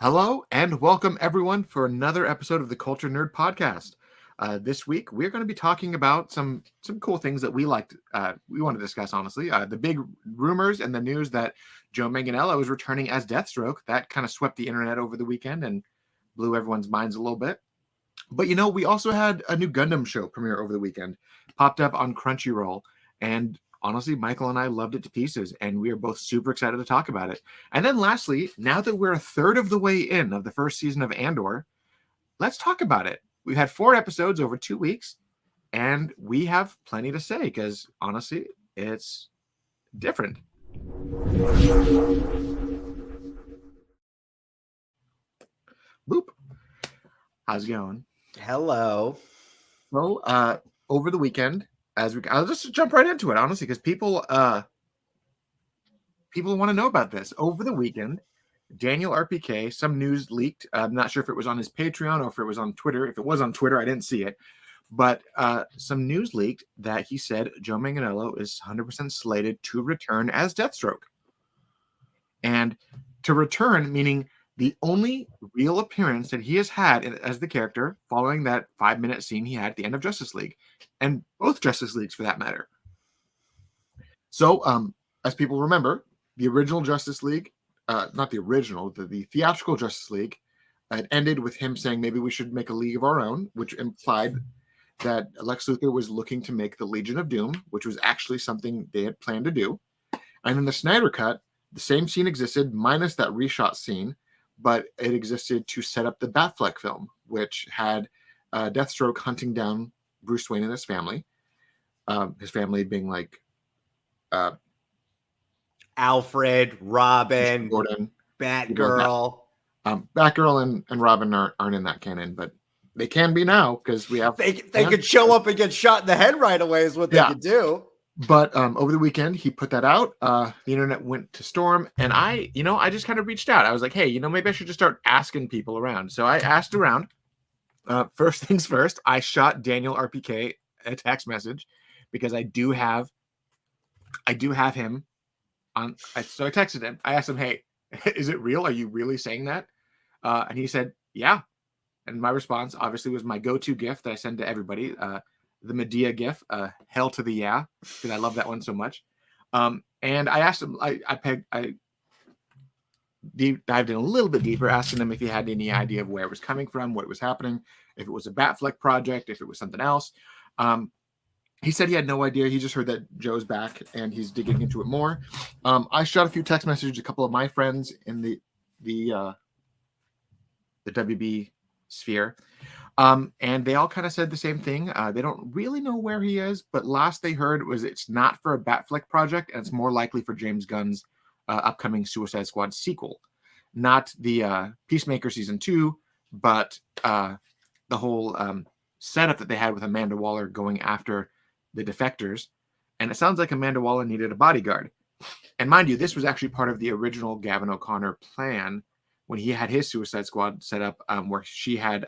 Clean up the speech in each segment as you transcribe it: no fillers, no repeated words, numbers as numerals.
Hello and welcome everyone for another episode of the Culture Nerd Podcast. This week we're going to be talking about some cool things that we liked. We want to discuss honestly. The big rumors and the news that Joe Manganiello is returning as Deathstroke. That kind of swept the internet over the weekend and blew everyone's minds a little bit. But we also had a new Gundam show premiere over the weekend, popped up on Crunchyroll, and honestly, Michael and I loved it to pieces, and we are both super excited to talk about it. And then lastly, now that we're a third of the way in of the first season of Andor, let's talk about it. We've had 4 episodes over 2 weeks, and we have plenty to say because honestly, it's different. Boop. How's it going? Hello. Well, over the weekend, I'll just jump right into it, honestly, because people want to know about this. Over the weekend, DanielRPK, some news leaked. I'm not sure if it was on his Patreon or if it was on Twitter. If it was on Twitter, I didn't see it. But some news leaked that he said Joe Manganiello is 100% slated to return as Deathstroke. And to return, meaning the only real appearance that he has had as the character following that 5-minute scene he had at the end of Justice League, and both Justice Leagues for that matter. So, as people remember, the original Justice League, not the original, the theatrical Justice League, it ended with him saying maybe we should make a league of our own, which implied that Lex Luthor was looking to make the Legion of Doom, which was actually something they had planned to do. And in the Snyder Cut, the same scene existed, minus that reshot scene, but it existed to set up the Batfleck film, which had Deathstroke hunting down Bruce Wayne and his family being like Alfred, Robin, Gordon, Batgirl. Batgirl and Robin aren't in that canon, but they can be now because we have. They could show up and get shot in the head right away is what they could do. But over the weekend, he put that out. The internet went to storm, and I just kind of reached out. I was like, hey, maybe I should just start asking people around. So I asked around. First things first, I shot DanielRPK a text message because I do have him on. So I texted him. I asked him, hey, is it real? Are you really saying that? And he said, yeah. And my response obviously was my go-to gift that I send to everybody. The Medea gif, hell to the yeah, because I love that one so much. And I asked him, I dived in a little bit deeper, asking him if he had any idea of where it was coming from, what was happening, if it was a Batfleck project, if it was something else. He said he had no idea. He just heard that Joe's back and he's digging into it more. I shot a few text messages to a couple of my friends in the WB sphere. And they all kind of said the same thing. They don't really know where he is, but last they heard was it's not for a Batfleck project, and it's more likely for James Gunn's upcoming Suicide Squad sequel. Not the Peacemaker Season 2, but the whole setup that they had with Amanda Waller going after the defectors. And it sounds like Amanda Waller needed a bodyguard. And mind you, this was actually part of the original Gavin O'Connor plan when he had his Suicide Squad set up, where she had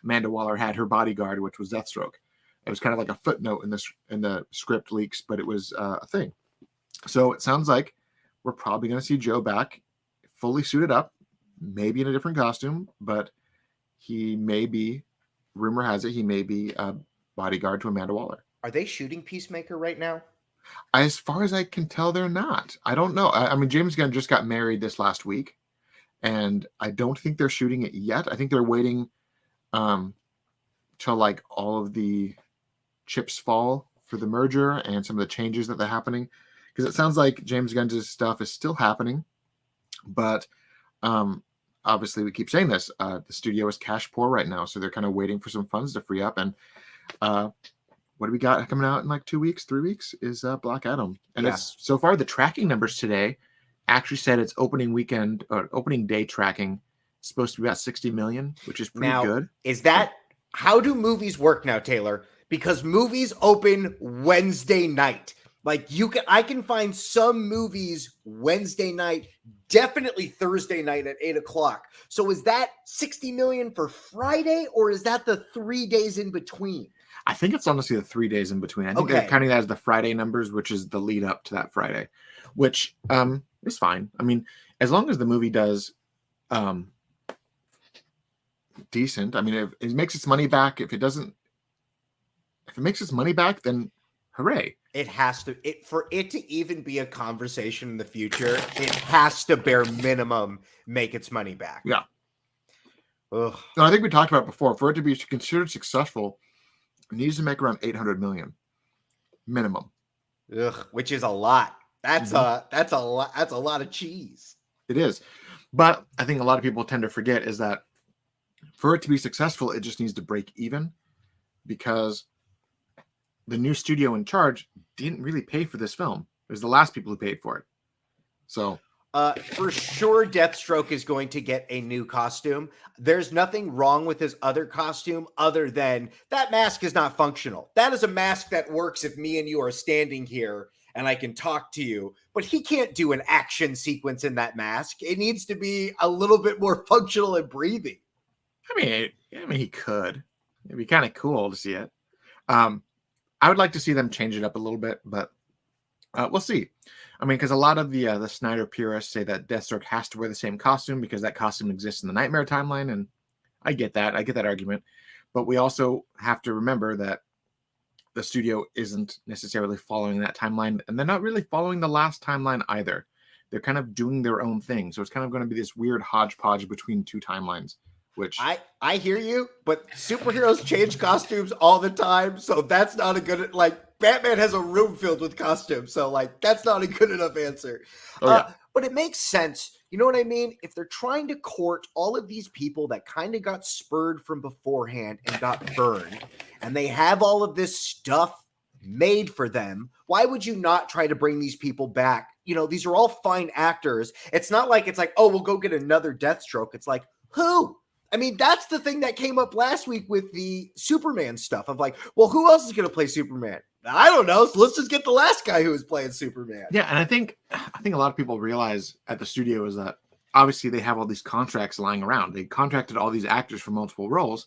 Amanda Waller had her bodyguard, which was Deathstroke. It was kind of like a footnote in the script leaks, but it was a thing. So it sounds like we're probably going to see Joe back, fully suited up, maybe in a different costume, but he may be. Rumor has it he may be a bodyguard to Amanda Waller. Are they shooting Peacemaker right now? As far as I can tell, they're not. I don't know. I mean, James Gunn just got married this last week, and I don't think they're shooting it yet. I think they're waiting till like all of the chips fall for the merger and some of the changes that are happening, because it sounds like James Gunn's stuff is still happening, but obviously we keep saying this, the studio is cash poor right now, so they're kind of waiting for some funds to free up. And what do we got coming out in like 2 weeks, 3 weeks is Black Adam, and it's so far the tracking numbers today actually said it's opening weekend or opening day tracking supposed to be about 60 million, which is pretty good. Is that how do movies work now, Taylor? Because movies open Wednesday night. Like I can find some movies Wednesday night, definitely Thursday night at 8:00. So is that 60 million for Friday, or is that the 3 days in between? I think it's honestly the 3 days in between. I think they're counting that as the Friday numbers, which is the lead up to that Friday, which is fine. I mean, as long as the movie does decent. I mean, if it makes its money back, if it doesn't, if it makes its money back, then hooray. It has to, for it to even be a conversation in the future, it has to bare minimum make its money back. Yeah. Ugh. No, I think we talked about it before. For it to be considered successful, it needs to make around 800 million minimum. Ugh, which is a lot. That's a lot. That's a lot of cheese. It is. But I think a lot of people tend to forget is that for it to be successful, it just needs to break even, because the new studio in charge didn't really pay for this film. It was the last people who paid for it. So for sure, Deathstroke is going to get a new costume. There's nothing wrong with his other costume other than that mask is not functional. That is a mask that works if me and you are standing here and I can talk to you, but he can't do an action sequence in that mask. It needs to be a little bit more functional and breathing. I mean, he could. It'd be kind of cool to see it. I would like to see them change it up a little bit, but we'll see. I mean, because a lot of the Snyder purists say that Deathstroke has to wear the same costume because that costume exists in the Nightmare timeline, and I get that. I get that argument. But we also have to remember that the studio isn't necessarily following that timeline, and they're not really following the last timeline either. They're kind of doing their own thing. So it's kind of going to be this weird hodgepodge between two timelines, which I hear you, but superheroes change costumes all the time. So that's not a good, like, Batman has a room filled with costumes. So, like, that's not a good enough answer. But it makes sense. You know what I mean? If they're trying to court all of these people that kind of got spurred from beforehand and got burned, and they have all of this stuff made for them, why would you not try to bring these people back? You know, these are all fine actors. It's not like it's like, oh, we'll go get another Deathstroke. It's like, who? I mean, that's the thing that came up last week with the Superman stuff of like, well, who else is going to play Superman? I don't know. So let's just get the last guy who was playing Superman. Yeah, and I think a lot of people realize at the studio is that obviously they have all these contracts lying around. They contracted all these actors for multiple roles,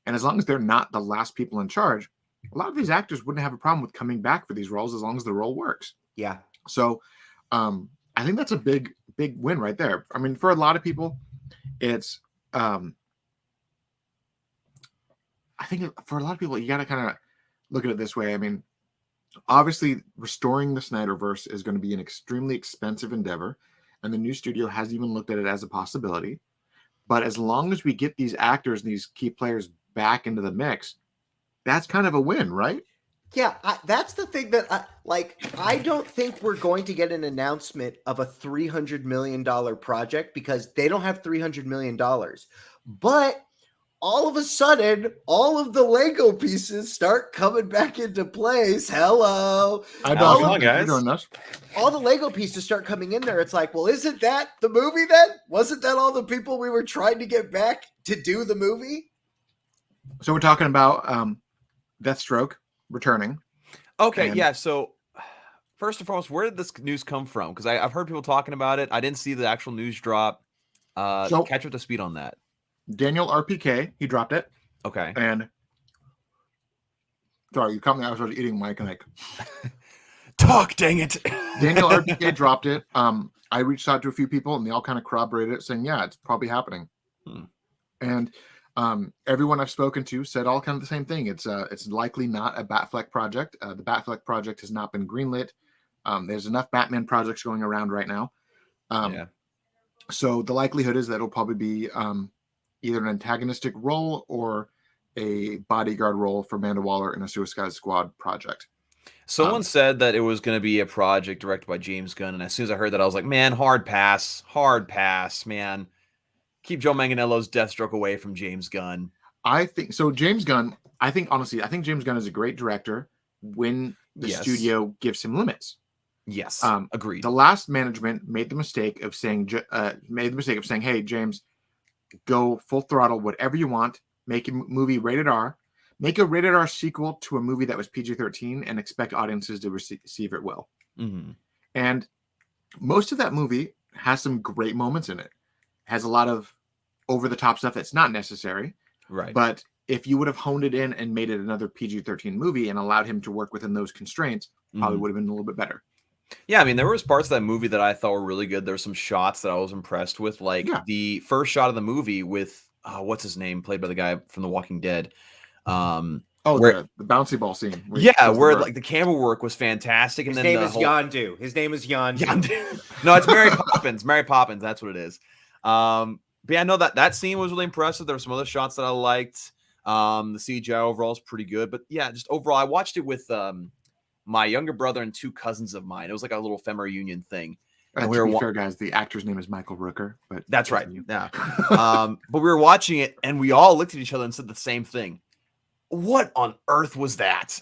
and as long as they're not the last people in charge, a lot of these actors wouldn't have a problem with coming back for these roles as long as the role works. Yeah. So I think that's a big win right there. I mean, for a lot of people, it's I think for a lot of people, you got to kind of look at it this way. I mean, obviously, restoring the Snyderverse is going to be an extremely expensive endeavor, and the new studio hasn't even looked at it as a possibility. But as long as we get these actors and these key players back into the mix, that's kind of a win, right? Yeah, that's the thing that I don't think we're going to get an announcement of a $300 million project because they don't have $300 million. But all of a sudden, all of the Lego pieces start coming back into place. Hello. Come on, guys. All the Lego pieces start coming in there. It's like, well, isn't that the movie then? Wasn't that all the people we were trying to get back to do the movie? So we're talking about Deathstroke returning. Okay, yeah. So first and foremost, where did this news come from? Because I've heard people talking about it. I didn't see the actual news drop. So catch up to speed on that. DanielRPK, he dropped it. Okay. And sorry, you caught me. I was eating Mike and like talk. Dang it. DanielRPK dropped it. I reached out to a few people and they all kind of corroborated it, saying, "Yeah, it's probably happening." And everyone I've spoken to said all kind of the same thing. It's likely not a Batfleck project. The Batfleck project has not been greenlit. There's enough Batman projects going around right now. So the likelihood is that it'll probably be either an antagonistic role or a bodyguard role for Amanda Waller in a Suicide Squad project. Someone said that it was going to be a project directed by James Gunn, and as soon as I heard that, I was like, man, hard pass, man. Keep Joe Manganiello's Deathstroke away from James Gunn. I think so. James Gunn, I think James Gunn is a great director when the studio gives him limits. Yes, agreed. The last management made the mistake of saying, "Hey, James, go full throttle, whatever you want. Make a movie rated R. Make a rated R sequel to a movie that was PG-13, and expect audiences to receive it well." Mm-hmm. And most of that movie has some great moments in it. Has a lot of over-the-top stuff that's not necessary. Right. But if you would have honed it in and made it another PG-13 movie and allowed him to work within those constraints, probably would have been a little bit better. Yeah, I mean, there was parts of that movie that I thought were really good. There's some shots that I was impressed with, like the first shot of the movie with what's his name, played by the guy from The Walking Dead. Oh, where, the bouncy ball scene. Where like the camera work was fantastic. And His then name is Yondu. His name is Yondu. No, it's Mary Poppins. Mary Poppins, that's what it is. But yeah, no, that scene was really impressive. There were some other shots that I liked. The CGI overall is pretty good. But yeah, just overall, I watched it with my younger brother and 2 cousins of mine. It was like a little family reunion thing. And to be fair, guys, the actor's name is Michael Rooker. But that's right. Yeah. But we were watching it, and we all looked at each other and said the same thing. What on earth was that?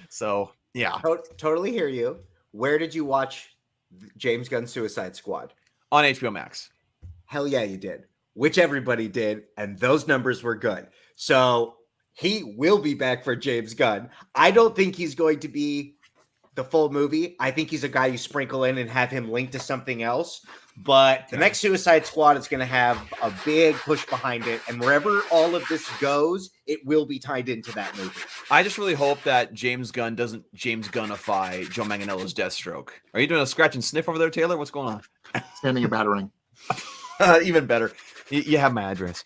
So, yeah. Totally hear you. Where did you watch James Gunn Suicide Squad? On HBO Max. Hell yeah, you did. Which everybody did, and those numbers were good. So he will be back for James Gunn. I don't think he's going to be the full movie. I think he's a guy you sprinkle in and have him linked to something else. But the next Suicide Squad is going to have a big push behind it. And wherever all of this goes, it will be tied into that movie. I just really hope that James Gunn doesn't James Gunnify Joe Manganiello's Deathstroke. Are you doing a scratch and sniff over there, Taylor? What's going on? Standing a battering. Even better. You have my address.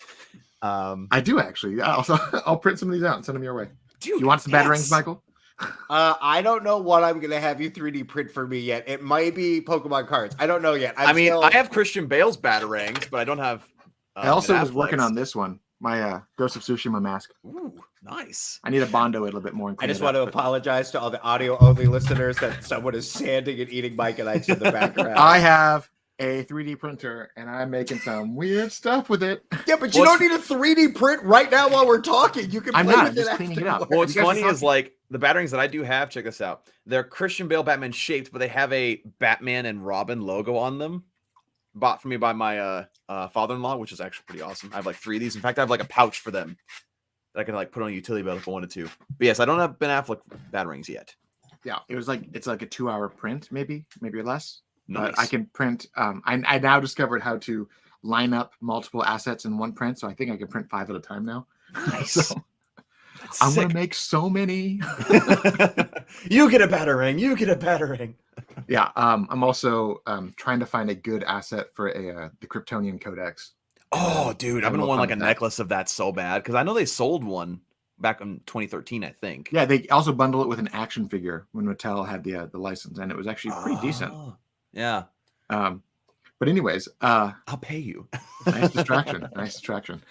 I do actually. I'll print some of these out and send them your way. Dude, you want some batarangs, Michael? I don't know what I'm gonna have you 3D print for me yet. It might be Pokemon cards. I don't know yet. I have Christian Bale's batarangs, but I don't have. I also was working on this one. My Ghost of Tsushima mask. Ooh, nice. I need to bondo it a little bit more. I just want to apologize to all the audio-only listeners that someone is sanding and eating Mike and Ice in the background. I have a 3D printer and I'm making some weird stuff with it. Yeah, but you don't need a 3D print right now while we're talking. You can play I'm with it just cleaning it up. Well, what's funny is like the batarangs that I do have, check this out. They're Christian Bale Batman shaped, but they have a Batman and Robin logo on them. Bought for me by my father-in-law, which is actually pretty awesome. I have like 3 of these. In fact, I have like a pouch for them that I can like put on a utility belt if I wanted to. But yes, I don't have Ben Affleck batarangs yet. Yeah, it's like a 2-hour print, maybe less. Nice. But I can print. I now discovered how to line up multiple assets in one print, so I think I can print 5 at a time now. Nice. So I'm gonna make so many. You get a batarang. You get a batarang. Yeah. I'm also trying to find a good asset for the Kryptonian Codex. Oh, dude, I've been wanting like a necklace of that so bad because I know they sold one back in 2013, I think. Yeah, they also bundle it with an action figure when Mattel had the license, and it was actually pretty decent. Yeah. But anyways, I'll pay you. Nice distraction. Nice distraction.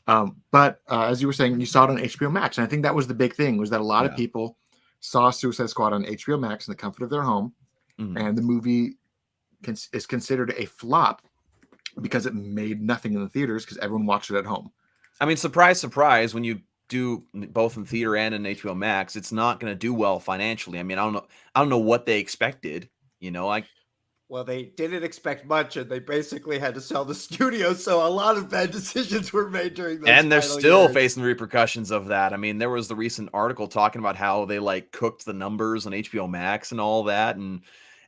But as you were saying, you saw it on HBO Max, and I think that was the big thing, was that a lot of people saw Suicide Squad on HBO Max in the comfort of their home, and the movie is considered a flop because it made nothing in the theaters because everyone watched it at home. I mean, surprise, surprise, when you do both in theater and in HBO Max, it's not going to do well financially. I mean, I don't know what they expected, Well, they didn't expect much, and they basically had to sell the studio, so a lot of bad decisions were made during those and they're still years. facing the repercussions of that. I mean, there was the recent article talking about how they like cooked the numbers on HBO Max and all that, and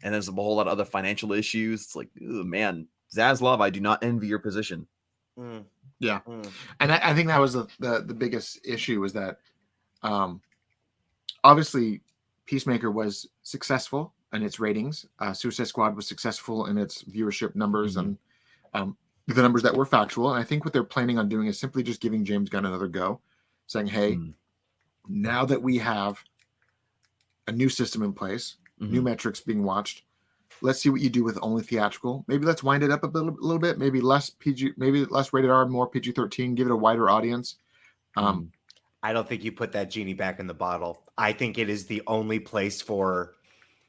there's a whole lot of other financial issues. It's like, man, Zaslav, I do not envy your position. Yeah, and I think that was the biggest issue, was that obviously Peacemaker was successful in its ratings. Suicide Squad was successful in its viewership numbers and the numbers that were factual. And I think what they're planning on doing is simply just giving James Gunn another go, saying, hey, now that we have a new system in place, new metrics being watched, let's see what you do with only theatrical. Maybe let's wind it up a little bit, maybe less PG, maybe less rated R, more PG-13, give it a wider audience. I don't think you put that genie back in the bottle. I think it is the only place for,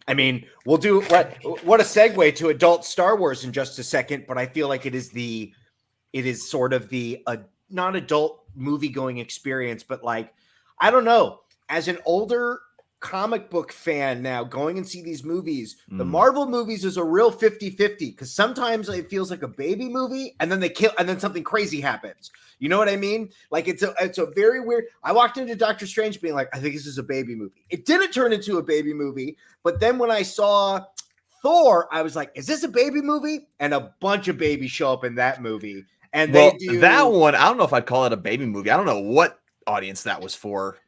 I mean, we'll do what a segue to adult Star Wars in just a second, but I feel like it is sort of the not adult movie going experience, but like, I don't know, as an older comic book fan now going and see these movies, the Marvel movies is a real 50-50 because sometimes it feels like a baby movie and then they kill and then something crazy happens. You know what I mean? Like it's a very weird. I walked into Doctor Strange being like, I think this is a baby movie. It didn't turn into a baby movie, but then when I saw Thor, I was like, is this a baby movie? And a bunch of babies show up in that movie. And that one, I don't know if I'd call it a baby movie. I don't know what audience that was for.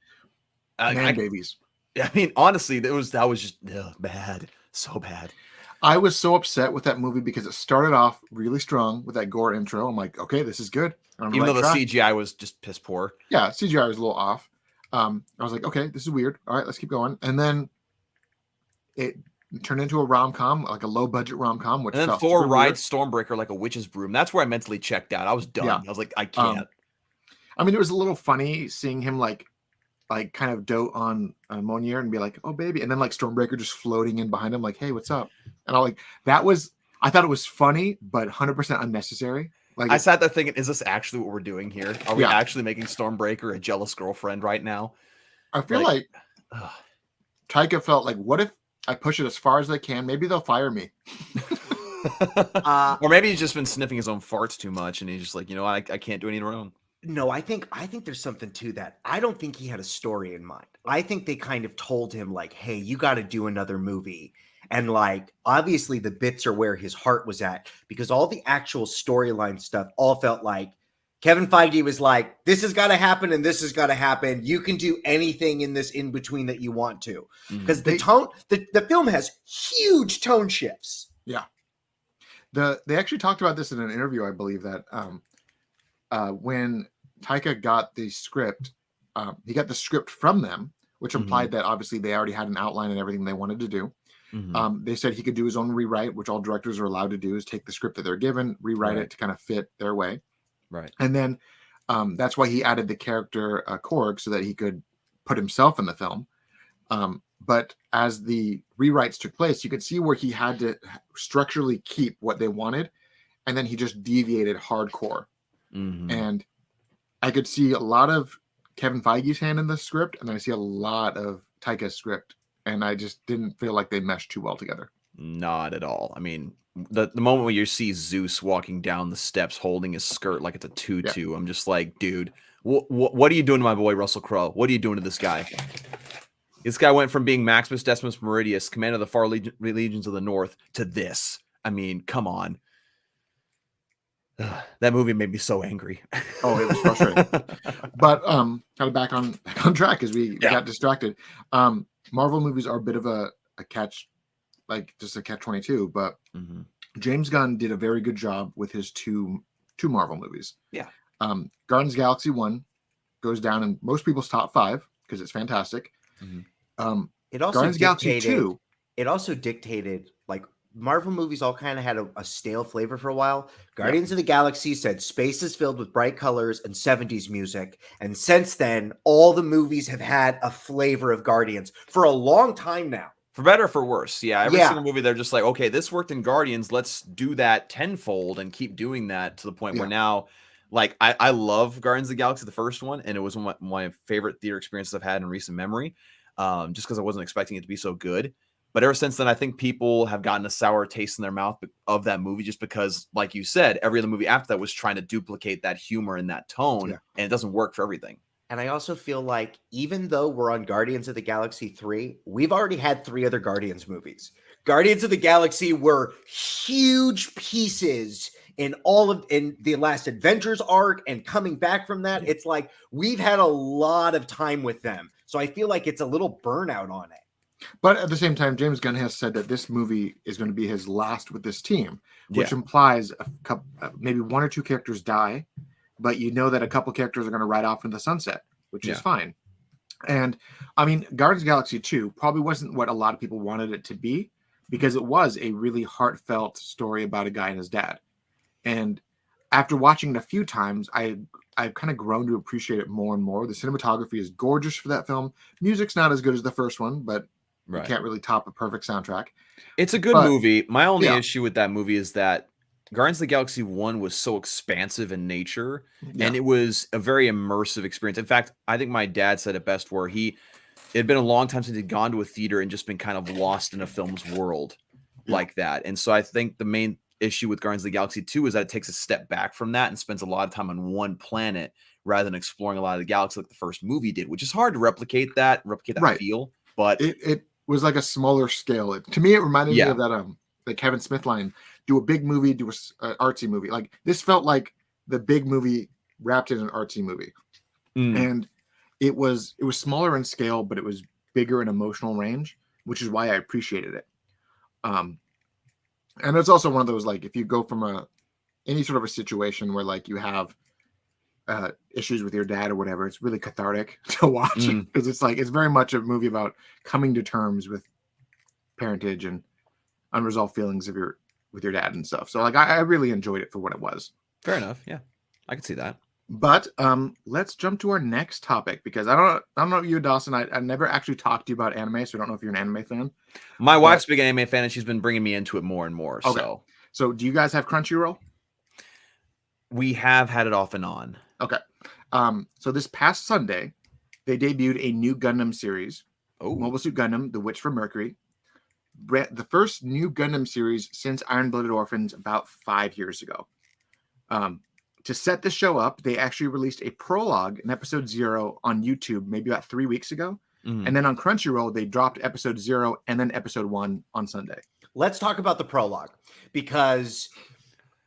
Babies. I mean, honestly, that was just bad, so bad. I was so upset with that movie because it started off really strong with that gore intro. I'm like, okay, this is good. I'm on the Even right though the track. CGI was just piss poor. Yeah, CGI was a little off. I was like, okay, this is weird. All right, let's keep going. And then it turned into a rom-com, like a low-budget rom-com, which And then felt Thor super weird. rides Stormbreaker like a witch's broom. That's where I mentally checked out. I was done. Yeah. I was like, I can't. I mean, it was a little funny seeing him like kind of dote on Monier and be like, "Oh, baby," and then like Stormbreaker just floating in behind him, like, "Hey, what's up?" And I like that was. I thought it was funny, but 100% unnecessary. Like I sat there thinking, is this actually what we're doing here? Are we Yeah. actually making Stormbreaker a jealous girlfriend right now? I feel like Taika felt like, what if I push it as far as I can? Maybe they'll fire me. Or maybe he's just been sniffing his own farts too much, and he's just like, you know, I can't do any wrong. No, I think there's something to that. I don't think he had a story in mind. I think they kind of told him like, "Hey, you got to do another movie." And like, obviously the bits are where his heart was at, because all the actual storyline stuff all felt like Kevin Feige was like, "This has got to happen and this has got to happen. You can do anything in this in between that you want to." Because the tone, the film has huge tone shifts. Yeah. They actually talked about this in an interview, I believe, that when Taika got the script, he got the script from them, which implied that obviously they already had an outline and everything they wanted to do. They said he could do his own rewrite, which all directors are allowed to do, is take the script that they're given, rewrite it to kind of fit their way. Right. And then that's why he added the character Korg, so that he could put himself in the film. But as the rewrites took place, you could see where he had to structurally keep what they wanted, and then he just deviated hardcore. And I could see a lot of Kevin Feige's hand in the script, and then I see a lot of Taika's script, and I just didn't feel like they meshed too well together. Not at all. I mean, the moment when you see Zeus walking down the steps holding his skirt like it's a tutu, I'm just like, dude, what are you doing to my boy Russell Crowe? What are you doing to this guy? This guy went from being Maximus Decimus Meridius, commander of the far legions of the North, to this. I mean, come on. That movie made me so angry. Oh, it was frustrating. But kind of back on track as we got distracted. Marvel movies are a bit of a catch, like just a catch-22. But James Gunn did a very good job with his two Marvel movies. Yeah. Guardians of the Galaxy 1 goes down in most people's top 5 because it's fantastic. It also Guardians of the Galaxy 2. It also dictated, like, Marvel movies all kind of had a stale flavor for a while. Guardians of the Galaxy said space is filled with bright colors and 70s music. And since then, all the movies have had a flavor of Guardians for a long time now. For better or for worse. Yeah. Every single movie, they're just like, okay, this worked in Guardians. Let's do that tenfold and keep doing that to the point where now, like, I love Guardians of the Galaxy, the first one. And it was one of my favorite theater experiences I've had in recent memory. Just because I wasn't expecting it to be so good. But ever since then, I think people have gotten a sour taste in their mouth of that movie, just because, like you said, every other movie after that was trying to duplicate that humor and that tone, and it doesn't work for everything. And I also feel like even though we're on Guardians of the Galaxy 3, we've already had 3 other Guardians movies. Guardians of the Galaxy were huge pieces in the last Avengers arc, and coming back from that, it's like we've had a lot of time with them. So I feel like it's a little burnout on it. But at the same time, James Gunn has said that this movie is going to be his last with this team, which implies maybe 1 or 2 characters die, but you know that a couple characters are going to ride off into the sunset, which is fine. And I mean, Guardians of the Galaxy 2 probably wasn't what a lot of people wanted it to be, because it was a really heartfelt story about a guy and his dad. And after watching it a few times, I've kind of grown to appreciate it more and more. The cinematography is gorgeous for that film. Music's not as good as the first one, but you can't really top a perfect soundtrack. It's a good movie. My only issue with that movie is that Guardians of the Galaxy 1 was so expansive in nature, and it was a very immersive experience. In fact, I think my dad said it best, where it had been a long time since he'd gone to a theater and just been kind of lost in a film's world like that. And so I think the main issue with Guardians of the Galaxy 2 is that it takes a step back from that and spends a lot of time on one planet rather than exploring a lot of the galaxy like the first movie did, which is hard to replicate that feel. But it was like a smaller scale. To me, it reminded me of that the Kevin Smith line: do a big movie, do a artsy movie. Like, this felt like the big movie wrapped in an artsy movie. And it was smaller in scale, but it was bigger in emotional range, which is why I appreciated it. And it's also one of those, like, if you go from any sort of a situation where like you have issues with your dad or whatever, it's really cathartic to watch because it's very much a movie about coming to terms with parentage and unresolved feelings with your dad and stuff. So like I really enjoyed it for what it was. Fair enough. Yeah, I can see that. But let's jump to our next topic because I don't know you, Dawson. I never actually talked to you about anime, so I don't know if you're an anime fan. My wife's a big anime fan, and she's been bringing me into it more and more. Okay. So do you guys have Crunchyroll? We have had it off and on. Okay. So this past Sunday, they debuted a new Gundam series, Mobile Suit Gundam: The Witch from Mercury. The first new Gundam series since Iron-Blooded Orphans about 5 years ago. To set the show up, they actually released a prologue in episode 0 on YouTube maybe about 3 weeks ago. And then on Crunchyroll, they dropped episode 0 and then episode 1 on Sunday. Let's talk about the prologue because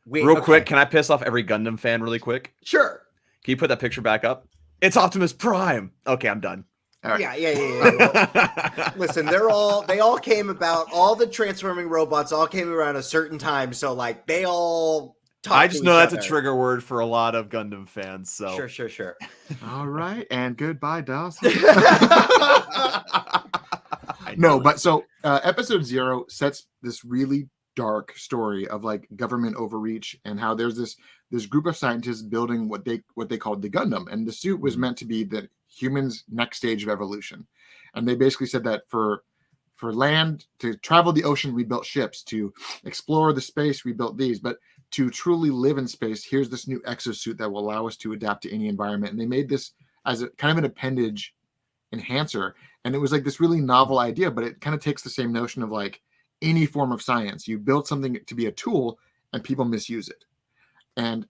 quick, can I piss off every Gundam fan really quick? Sure. Can you put that picture back up? It's Optimus Prime. Okay, I'm done. Right. Yeah. Listen, they all came about, all the transforming robots all came around a certain time. So like they all I just know that's a trigger word for a lot of Gundam fans. So sure. All right, and goodbye, Dawson. No, but so episode 0 sets this really dark story of like government overreach and how there's this group of scientists building what they called the Gundam, and the suit was meant to be the humans' next stage of evolution. And they basically said that for land, to travel the ocean, we built ships. To explore the space, we built these. But to truly live in space, here's this new exosuit that will allow us to adapt to any environment. And they made this as a kind of an appendage enhancer. And it was like this really novel idea, but it kind of takes the same notion of like any form of science. You build something to be a tool and people misuse it. And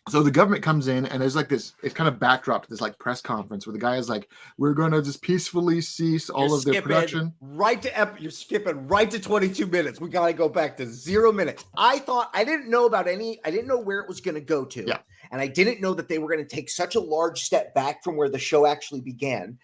so the government comes in and there's like this, it's kind of backdrop to this like press conference where the guy is like, we're going to just peacefully cease all of their production. You're skipping right to 22 minutes. We got to go back to 0 minutes. I didn't know where it was going to go to. Yeah. And I didn't know that they were going to take such a large step back from where the show actually began.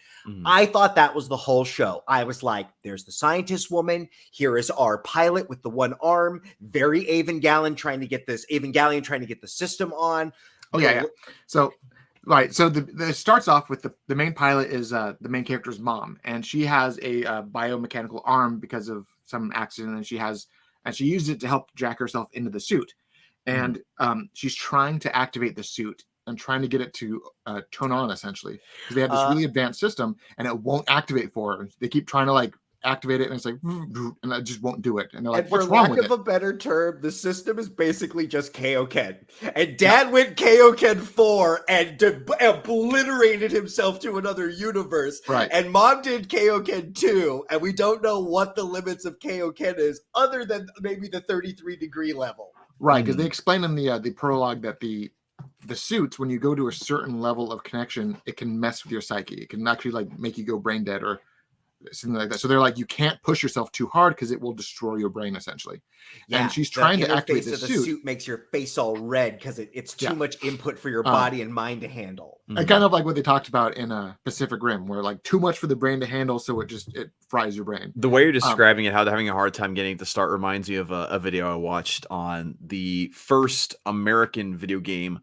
I thought that was the whole show. I was like, there's the scientist woman. Here is our pilot with the one arm. Very Evangelion trying to get the system on. Oh, yeah. So, right. So it starts off with the main pilot is the main character's mom. And she has a biomechanical arm because of some accident. And she used it to help jack herself into the suit. And she's trying to activate the suit and trying to get it to turn on, essentially, because they have this really advanced system and it won't activate for her. They keep trying to like activate it and it's like, and it just won't do it. And they're like, what's wrong with it? For lack of a better term, the system is basically just Kaioken. And Dad went Kaioken 4 and obliterated himself to another universe. Right. And Mom did Kaioken 2, and we don't know what the limits of Kaioken is other than maybe the 33-degree level. Right, because they explain in the prologue that the suits, when you go to a certain level of connection, it can mess with your psyche. It can actually like make you go brain dead or something like that. So they're like, you can't push yourself too hard because it will destroy your brain, essentially. Yeah, and she's trying to activate the suit. Makes your face all red because it's too much input for your body and mind to handle. And kind of like what they talked about in Pacific Rim, where like too much for the brain to handle, so it fries your brain. The way you're describing it, how they're having a hard time getting it to start, reminds me of a video I watched on the first American video game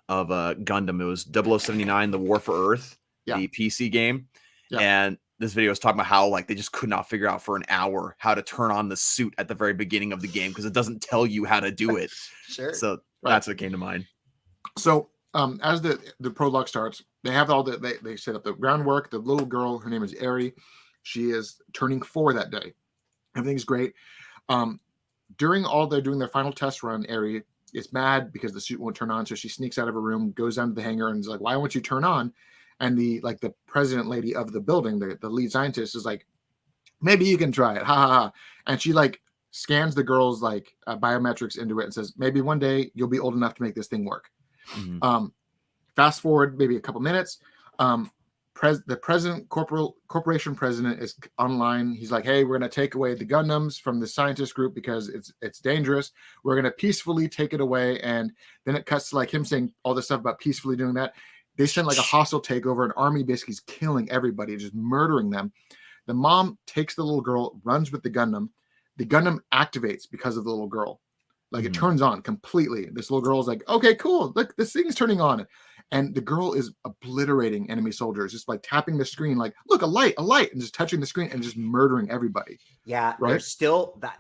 of Gundam. It was 0079, The War for Earth, the PC game. Yeah. And this video is talking about how like they just could not figure out for an hour how to turn on the suit at the very beginning of the game because it doesn't tell you how to do it. Sure. So that's what came to mind. So as the prologue starts, they have they set up the groundwork. The little girl, her name is Eri. She is turning 4 that day. Everything's great. During all they're doing their final test run, Eri is mad because the suit won't turn on. So she sneaks out of her room, goes down to the hangar, and is like, "Why won't you turn on?" And the president lady of the building, the lead scientist, is like, "Maybe you can try it." Ha ha ha. And she like scans the girl's like biometrics into it and says, "Maybe one day you'll be old enough to make this thing work." Fast forward maybe a couple minutes. The corporation president is online. He's like, "Hey, we're going to take away the Gundams from the scientist group because it's dangerous. We're going to peacefully take it away." And then it cuts to like him saying all this stuff about peacefully doing that. They send like a hostile takeover. An army basically is killing everybody, just murdering them. The mom takes the little girl, runs with the Gundam. the Gundam activates because of the little girl. Like it Mhm. turns on completely. This little girl's like, okay, cool. Look, this thing's turning on. And the girl is obliterating enemy soldiers, just like tapping the screen, like, look, a light, and just touching the screen and just murdering everybody. Yeah, Right? there's still that.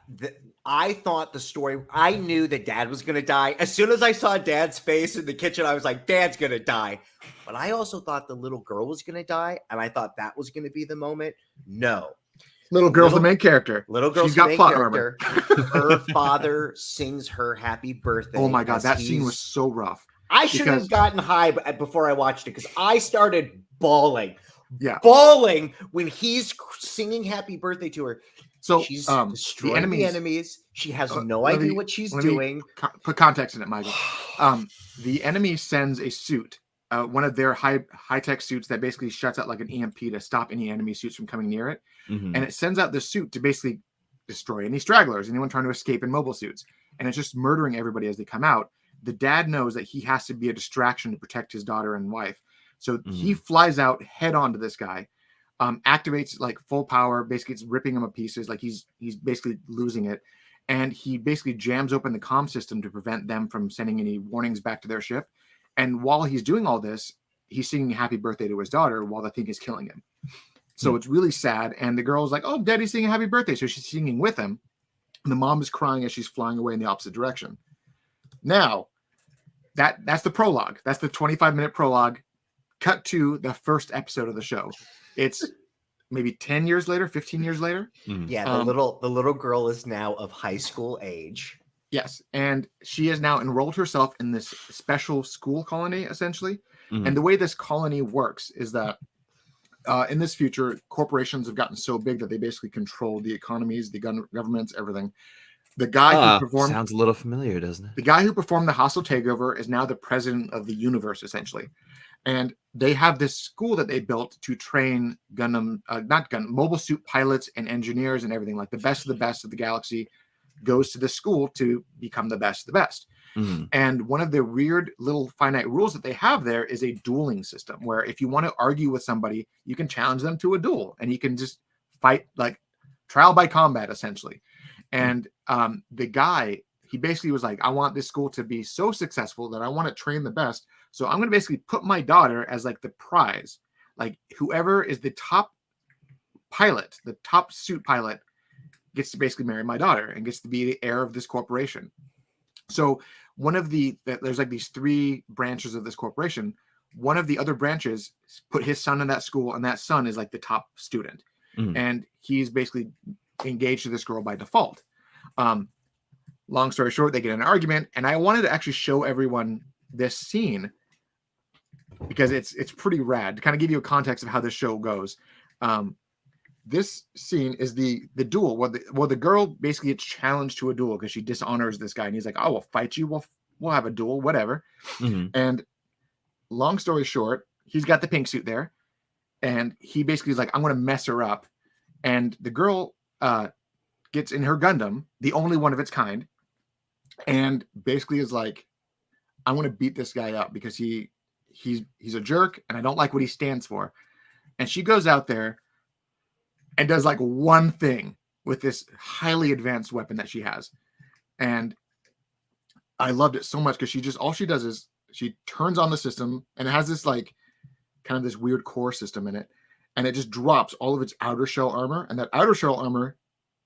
I thought the story, I knew that Dad was going to die. As soon as I saw Dad's face in the kitchen, I was like, Dad's going to die. But I also thought the little girl was going to die. And I thought that was going to be the moment. No. Little girl's the main character. Little girl's She's got the main plot character. Her father sings her happy birthday. Oh my God, that scene was so rough. I should have gotten high before I watched it because I started bawling. Yeah. Bawling when he's singing happy birthday to her. So she's destroying the enemies. She has no idea what she's doing. Put context in it, Michael. The enemy sends a suit, one of their high-tech suits that basically shuts out like an EMP to stop any enemy suits from coming near it. Mhm. And it sends out this suit to basically destroy any stragglers, anyone trying to escape in mobile suits. And it's just murdering everybody as they come out. The dad knows that he has to be a distraction to protect his daughter and wife. So he flies out head on to this guy, activates like full power, basically it's ripping him to pieces, like he's basically losing it. And he basically jams open the comm system to prevent them from sending any warnings back to their ship. And while he's doing all this, he's singing happy birthday to his daughter while the thing is killing him. So it's really sad. And the girl's like, oh, Daddy's singing happy birthday. So she's singing with him. And the mom is crying as she's flying away in the opposite direction. Now, that's the prologue. That's the 25-minute prologue. Cut to the first episode of the show. It's maybe 10 years later, 15 years later. Yeah, the little girl is now of high school age. Yes, and she has now enrolled herself in this special school colony, essentially. And the way this colony works is that in this future, corporations have gotten so big that they basically control the economies, the governments, everything. The guy who performed sounds a little familiar, doesn't it? The guy who performed the hostile takeover is now the president of the universe, essentially. And they have this school that they built to train mobile suit pilots and engineers and everything. Like the best of the galaxy goes to the school to become the best of the best. And one of the weird little finite rules that they have there is a dueling system where if you want to argue with somebody, you can challenge them to a duel and you can just fight like trial by combat, essentially. And the guy, he basically was like, I want this school to be so successful that I want to train the best. So I'm going to basically put my daughter as like the prize. Like whoever is the top pilot, the top suit pilot gets to basically marry my daughter and gets to be the heir of this corporation. So there's like these three branches of this corporation. One of the other branches put his son in that school, and that son is like the top student. And he's basically engaged to this girl by default. Long story short, they get in an argument, and I wanted to actually show everyone this scene because it's pretty rad to kind of give you a context of how this show goes. This scene is the duel. Well, the girl basically gets challenged to a duel because she dishonors this guy, and he's like, "I will fight you. We'll have a duel, whatever." And long story short, he's got the pink suit there, and he basically is like, "I'm going to mess her up," and the girl gets in her Gundam, the only one of its kind, and basically is like, "I want to beat this guy up because he's a jerk, and I don't like what he stands for." And she goes out there and does like one thing with this highly advanced weapon that she has. And I loved it so much because all she does is she turns on the system, and it has this like kind of this weird core system in it. And it just drops all of its outer shell armor. And that outer shell armor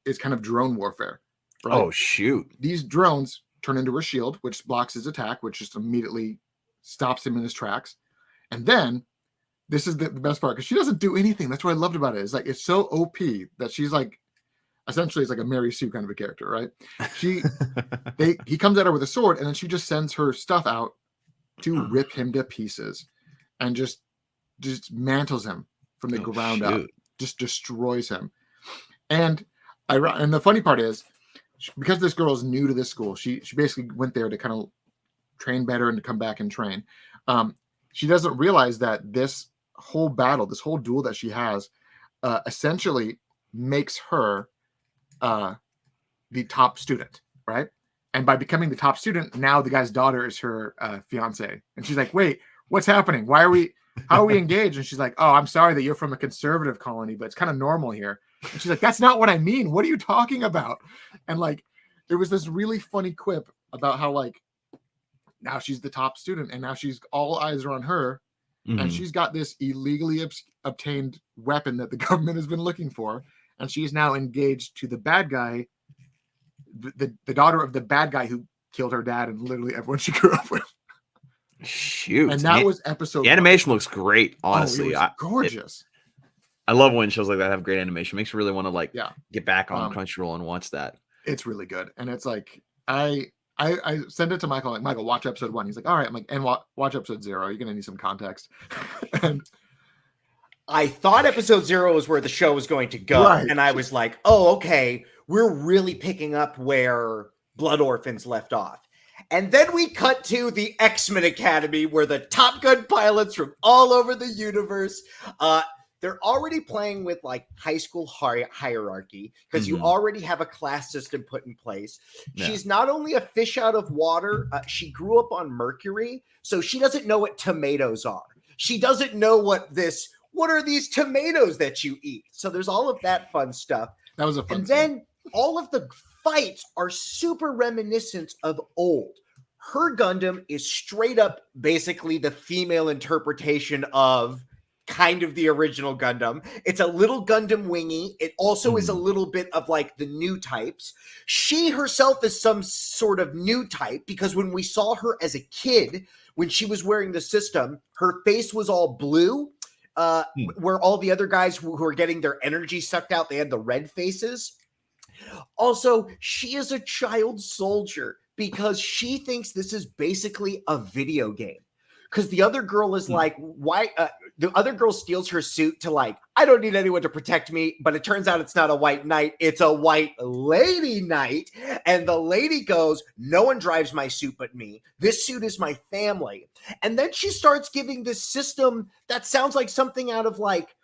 is kind of drone warfare. Right? Oh, shoot. These drones turn into a shield, which blocks his attack, which just immediately stops him in his tracks. And then this is the best part because she doesn't do anything. That's what I loved about it. It's like it's so OP that she's like essentially it's like a Mary Sue kind of a character, right? He comes at her with a sword, and then she just sends her stuff out to rip him to pieces and just mantles him from the ground up, just destroys him. And the funny part is because this girl is new to this school, she basically went there to kind of train better and to come back and train. She doesn't realize that this whole battle, this whole duel that she has, essentially makes her the top student, right? And by becoming the top student, now the guy's daughter is her fiance. And she's like, wait, what's happening? How are we engaged? And she's like, oh, I'm sorry that you're from a conservative colony, but it's kind of normal here. And she's like, that's not what I mean. What are you talking about? And like, there was this really funny quip about how like now she's the top student and now she's all eyes are on her. And she's got this illegally obtained weapon that the government has been looking for. And she's now engaged to the bad guy, the daughter of the bad guy who killed her dad and literally everyone she grew up with. Shoot. And that was episode The animation looks great, honestly. Oh, it was gorgeous. I love when shows like that have great animation. Makes me really want to like get back on Crunchyroll and watch that. It's really good. And it's like I send it to Michael, like, Michael, watch episode 1. He's like, all right. I'm like, and watch episode 0. You're gonna need some context. And I thought episode 0 was where the show was going to go. Right. And I was like, oh, okay, we're really picking up where Blood Orphans left off. And then we cut to the X-Men Academy where the Top Gun pilots from all over the universe, they're already playing with like high school hierarchy because you already have a class system put in place. Yeah. She's not only a fish out of water, she grew up on Mercury, so she doesn't know what tomatoes are. She doesn't know what are these tomatoes that you eat? So there's all of that fun stuff. That was a fun And then all of the fights are super reminiscent of old. Her Gundam is straight up basically the female interpretation of kind of the original Gundam. It's a little Gundam wingy. It also is a little bit of like the new types. She herself is some sort of new type because when we saw her as a kid, when she was wearing the system, her face was all blue, where all the other guys who are getting their energy sucked out, they had the red faces. Also, she is a child soldier because she thinks this is basically a video game. Because the other girl is like, why? The other girl steals her suit to like, I don't need anyone to protect me. But it turns out it's not a white knight. It's a white lady knight. And the lady goes, no one drives my suit but me. This suit is my family. And then she starts giving this system that sounds like something out of like,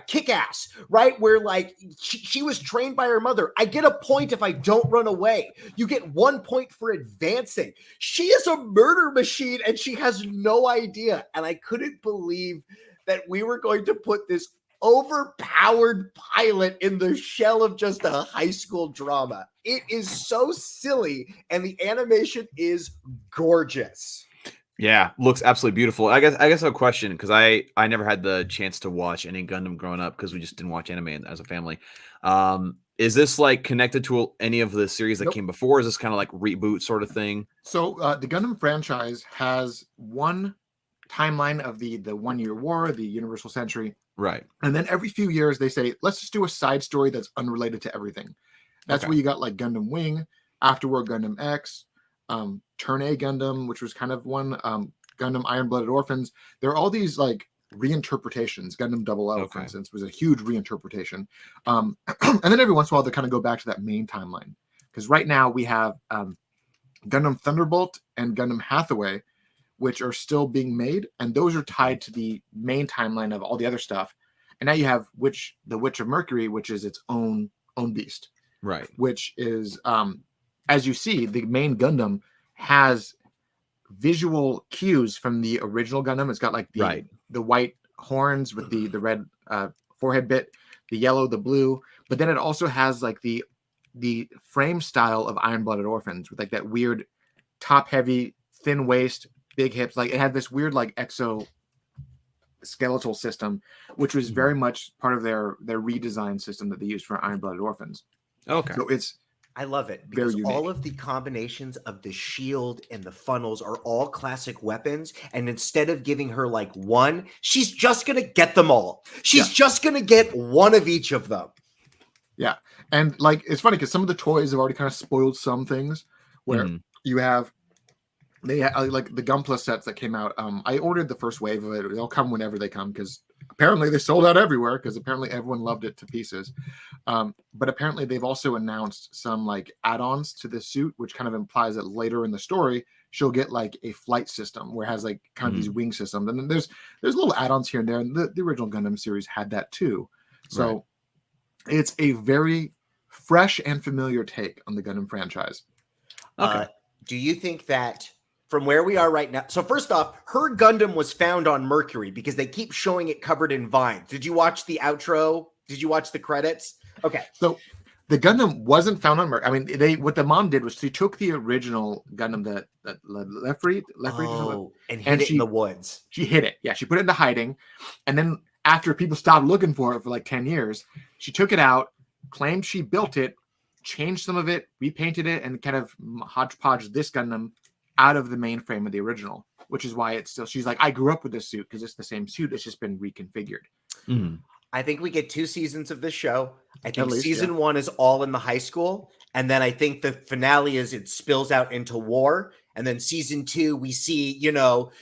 Kick-Ass, right? Where like she was trained by her mother. I get a point if I don't run away. You get 1 point for advancing. She is a murder machine and she has no idea. And I couldn't believe that we were going to put this overpowered pilot in the shell of just a high school drama. It is so silly and the animation is gorgeous. Yeah, looks absolutely beautiful. I guess I have a question because I never had the chance to watch any Gundam growing up because we just didn't watch anime as a family. Is this like connected to any of the series that came before? Is this kind of like reboot sort of thing? So the Gundam franchise has one timeline of the 1 year war, the Universal Century. Right. And then every few years they say, let's just do a side story that's unrelated to everything. That's where you got like Gundam Wing, afterward Gundam X, Turn A Gundam, which was kind of one, Gundam Iron-Blooded Orphans. There are all these like reinterpretations. Gundam 00, for instance, was a huge reinterpretation. And then every once in a while they kind of go back to that main timeline. Because right now we have Gundam Thunderbolt and Gundam Hathaway, which are still being made, and those are tied to the main timeline of all the other stuff. And now you have the Witch of Mercury, which is its own beast. Right. Which is as you see, the main Gundam has visual cues from the original Gundam. It's got like the white horns with the red forehead bit, the yellow, the blue, but then it also has like the frame style of Iron-Blooded Orphans with like that weird top heavy, thin waist, big hips. Like it had this weird like exoskeletal system, which was very much part of their redesign system that they used for Iron-Blooded Orphans. Okay. So I love it because all of the combinations of the shield and the funnels are all classic weapons. And instead of giving her like one, she's just going to get them all. She's just going to get one of each of them. Yeah. And like, it's funny because some of the toys have already kind of spoiled some things where you have, like the Gunpla sets that came out. I ordered the first wave of it. They'll come whenever they come because apparently they sold out everywhere because apparently everyone loved it to pieces. But apparently they've also announced some like add-ons to the suit, which kind of implies that later in the story she'll get like a flight system where it has like kind of these wing systems, and then there's little add-ons here and there. And the original Gundam series had that too. So it's a very fresh and familiar take on the Gundam franchise. Do you think that from where we are right now? So first off, her Gundam was found on Mercury because they keep showing it covered in vines. Did you watch the outro Did you watch the credits? Okay. So the Gundam wasn't found on Mercury. I mean, what the mom did was she took the original Gundam, the Lefri, and hid it in the woods. She hid it. Yeah, she put it into hiding. And then after people stopped looking for it for like 10 years, she took it out, claimed she built it, changed some of it, repainted it, and kind of hodgepodge this Gundam out of the mainframe of the original, which is why it's still, she's like, I grew up with this suit because it's the same suit. It's just been reconfigured. Mm. I think we get 2 seasons of this show. I think season 1 is all in the high school. And then I think the finale is it spills out into war. And then season 2, we see,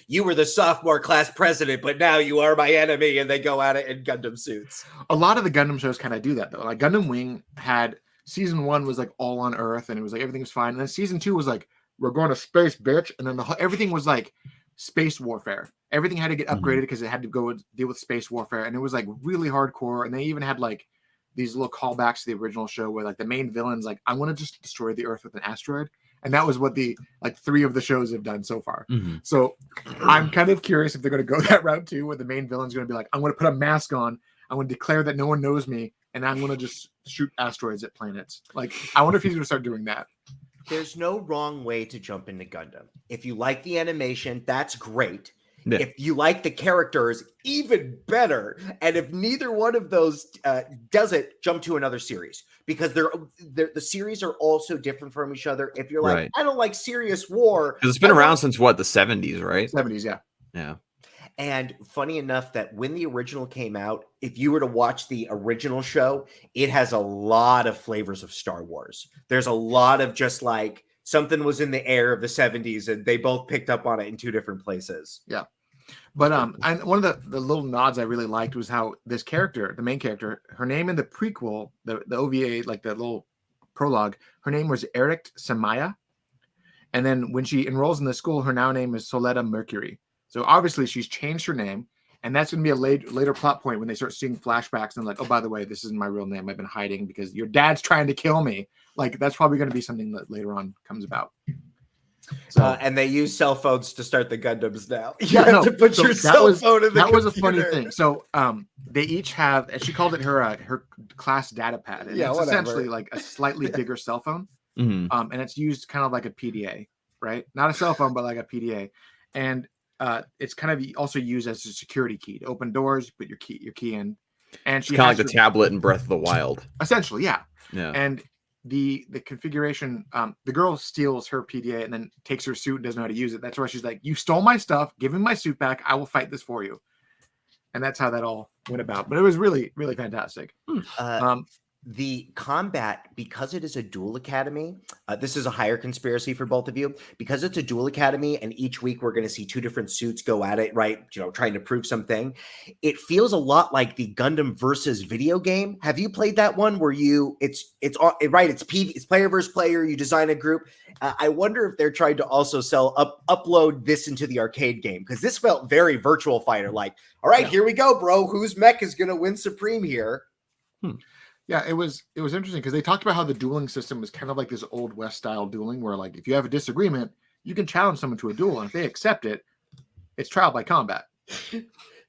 you were the sophomore class president, but now you are my enemy. And they go at it in Gundam suits. A lot of the Gundam shows kind of do that, though. Like Gundam Wing had season 1 was like all on Earth and it was like everything was fine. And then season 2 was like, we're going to space, bitch. And then everything was like space warfare. Everything had to get upgraded because it had to go deal with space warfare. And it was like really hardcore. And they even had like these little callbacks to the original show where like the main villain's like, I want to just destroy the Earth with an asteroid. And that was what the like 3 of the shows have done so far. Mm-hmm. So I'm kind of curious if they're going to go that route too, where the main villain's going to be like, I'm going to put a mask on. I'm going to declare that no one knows me. And I'm going to just shoot asteroids at planets. Like, I wonder if he's going to start doing that. There's no wrong way to jump into Gundam. If you like the animation, that's great. Yeah. If you like the characters, even better. And if neither one of those does it, jump to another series. Because the series are also different from each other. If you're like, I don't like serious war. Because it's been around since what, the 70s, right? 70s, yeah. Yeah. And funny enough that when the original came out, if you were to watch the original show, it has a lot of flavors of Star Wars. There's a lot of just like something was in the air of the 70s and they both picked up on it in 2 different places. Yeah. But and one of the little nods I really liked was how this character, the main character, her name in the prequel, the OVA, like the little prologue, her name was Eric Samaya. And then when she enrolls in the school, her now name is Soleta Mercury. So obviously she's changed her name, and that's going to be a later plot point when they start seeing flashbacks and like, oh, by the way, this isn't my real name. I've been hiding because your dad's trying to kill me. Like that's probably going to be something that later on comes about. So and they use cell phones to start the Gundams now. You have to put your cell phone in the That was a funny thing. So they each have, and she called it her class data pad. And it's essentially like a slightly bigger cell phone. Mm-hmm. And it's used kind of like a PDA, right? Not a cell phone, but like a PDA. And it's kind of also used as a security key to open doors. You put your key in, and she kind of like the tablet in Breath of the Wild. Essentially, yeah. And the configuration, the girl steals her PDA and then takes her suit and doesn't know how to use it. That's why she's like, "You stole my stuff. Give me my suit back. I will fight this for you." And that's how that all went about. But it was really, really fantastic. The combat, because it is a dual academy, this is a higher conspiracy for both of you. Because it's a dual academy, and each week we're going to see 2 different suits go at it, right? Trying to prove something. It feels a lot like the Gundam versus video game. Have you played that one where it's player versus player? You design a group. I wonder if they're trying to also upload this into the arcade game, because this felt very Virtual Fighter like. All right, Here we go, bro. Whose mech is going to win supreme here? Yeah, it was interesting because they talked about how the dueling system was kind of like this old West style dueling where like if you have a disagreement, you can challenge someone to a duel, and if they accept it, it's trial by combat.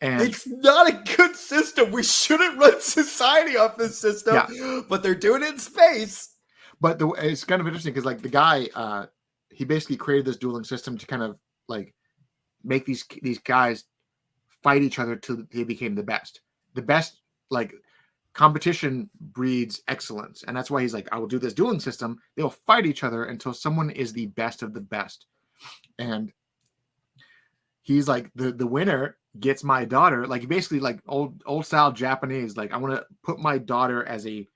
And it's not a good system. We shouldn't run society off this system, but they're doing it in space. But it's kind of interesting because like the guy, he basically created this dueling system to kind of like make these guys fight each other till they became the best. The best, like. Competition breeds excellence, and that's why he's like, I will do this dueling system. They'll fight each other until someone is the best of the best. And he's like, the winner gets my daughter, like basically like old style Japanese, like I want to put my daughter as a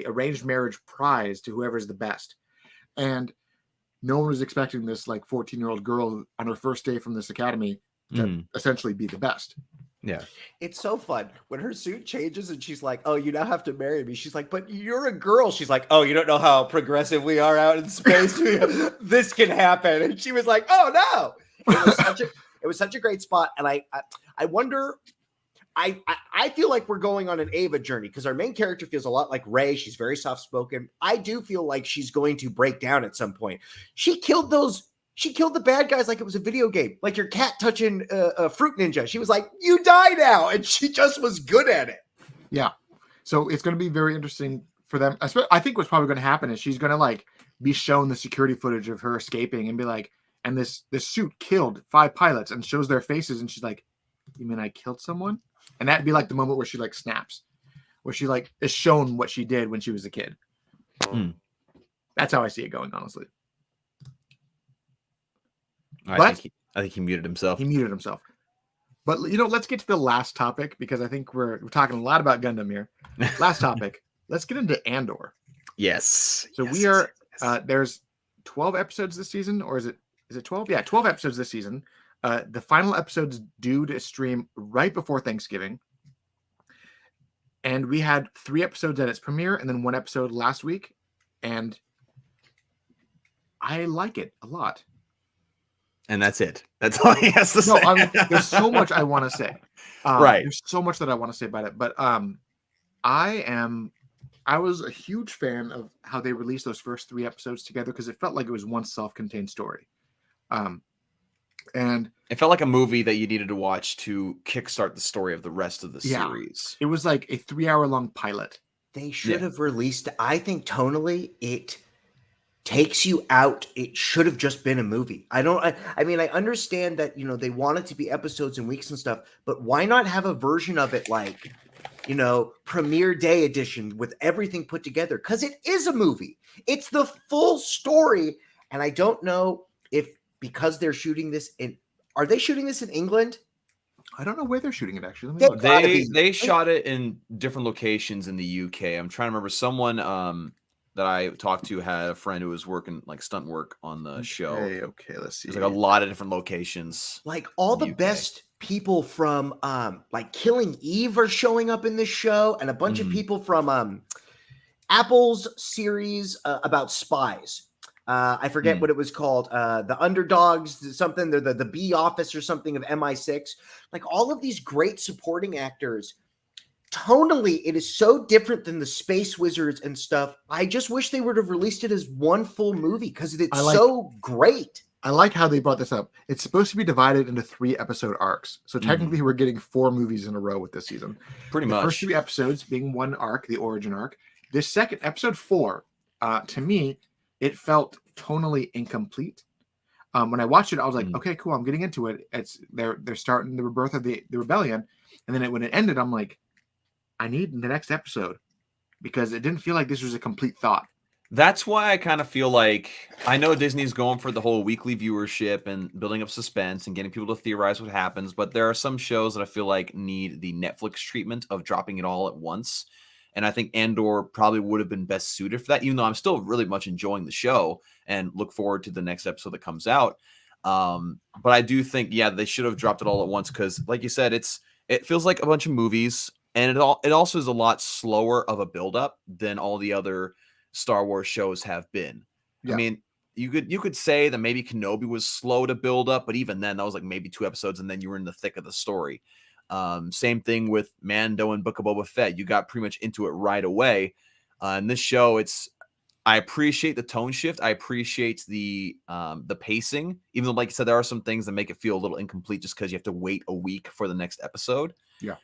arranged marriage prize to whoever's the best. And no one was expecting this like 14-year-old girl on her first day from this academy to essentially be the best. Yeah. It's so fun when her suit changes and she's like, oh, you now have to marry me. She's like, but you're a girl. She's like, oh, you don't know how progressive we are out in space. This can happen. And she was like, oh, no. It was such a great spot. And I wonder, I feel like we're going on an Ava journey because our main character feels a lot like Rey. She's very soft-spoken. I do feel like she's going to break down at some point. She killed the bad guys like it was a video game, like your cat touching a fruit ninja. She was like, you die now. And she just was good at it. Yeah. So it's going to be very interesting for them. I think what's probably going to happen is she's going to like be shown the security footage of her escaping and be like, and this suit killed 5 pilots, and shows their faces, and she's like, "You mean I killed someone?" And that'd be like the moment where she like snaps, where she like is shown what she did when she was a kid. That's how I see it going, honestly. I think he muted himself. He muted himself. But let's get to the last topic, because I think we're talking a lot about Gundam here. Last topic. Let's get into Andor. Yes. So we are. There's 12 episodes this season, or is it 12? Yeah, 12 episodes this season. The final episode's due to stream right before Thanksgiving. And we had 3 episodes at its premiere, and then 1 episode last week. And I like it a lot. And that's it. That's all he has to say. I mean, there's so much I want to say. Right. There's so much that I want to say about it. But I was a huge fan of how they released those first 3 episodes together, because it felt like it was one self-contained story. And it felt like a movie that you needed to watch to kickstart the story of the rest of the series. It was like a 3-hour-long pilot. They should have released, I think tonally, it takes you out. It should have just been a movie. I mean, I understand that, they want it to be episodes and weeks and stuff, but why not have a version of it like, premiere day edition with everything put together? Because it is a movie. It's the full story. And I don't know if, because they're shooting this are they shooting this in England? I don't know where they're shooting it, actually. Let me look. They shot it in different locations in the UK. I'm trying to remember. Someone that I talked to had a friend who was working like stunt work on the show. Okay, let's see. There's like a lot of different locations. Like all the best people from like Killing Eve are showing up in this show, and a bunch of people from Apple's series about spies. I forget what it was called. The Underdogs, something. They're the B Office or something of MI6. Like all of these great supporting actors. Tonally, it is so different than the Space Wizards and stuff. I just wish they would have released it as one full movie, because it's so great. I like how they brought this up. It's supposed to be divided into 3 episode arcs. So technically we're getting 4 movies in a row with this season. Pretty much. The first 3 episodes being one arc, the origin arc. This second, episode 4, to me, it felt tonally incomplete. When I watched it, I was like, okay, cool, I'm getting into it. They're starting the rebirth of the rebellion. And then when it ended, I'm like, I need the next episode, because it didn't feel like this was a complete thought. That's why I kind of feel like, I know Disney's going for the whole weekly viewership and building up suspense and getting people to theorize what happens, but there are some shows that I feel like need the Netflix treatment of dropping it all at once. And I think Andor probably would have been best suited for that, even though I'm still really much enjoying the show and look forward to the next episode that comes out. But I do think, they should have dropped it all at once, because like you said, it feels like a bunch of movies. And it also is a lot slower of a buildup than all the other Star Wars shows have been. Yeah. I mean, you could say that maybe Kenobi was slow to build up, but even then, that was like maybe 2 episodes, and then you were in the thick of the story. Same thing with Mando and Book of Boba Fett. You got pretty much into it right away. In this show, I appreciate the tone shift. I appreciate the pacing, even though, like you said, there are some things that make it feel a little incomplete just because you have to wait a week for the next episode. Yeah.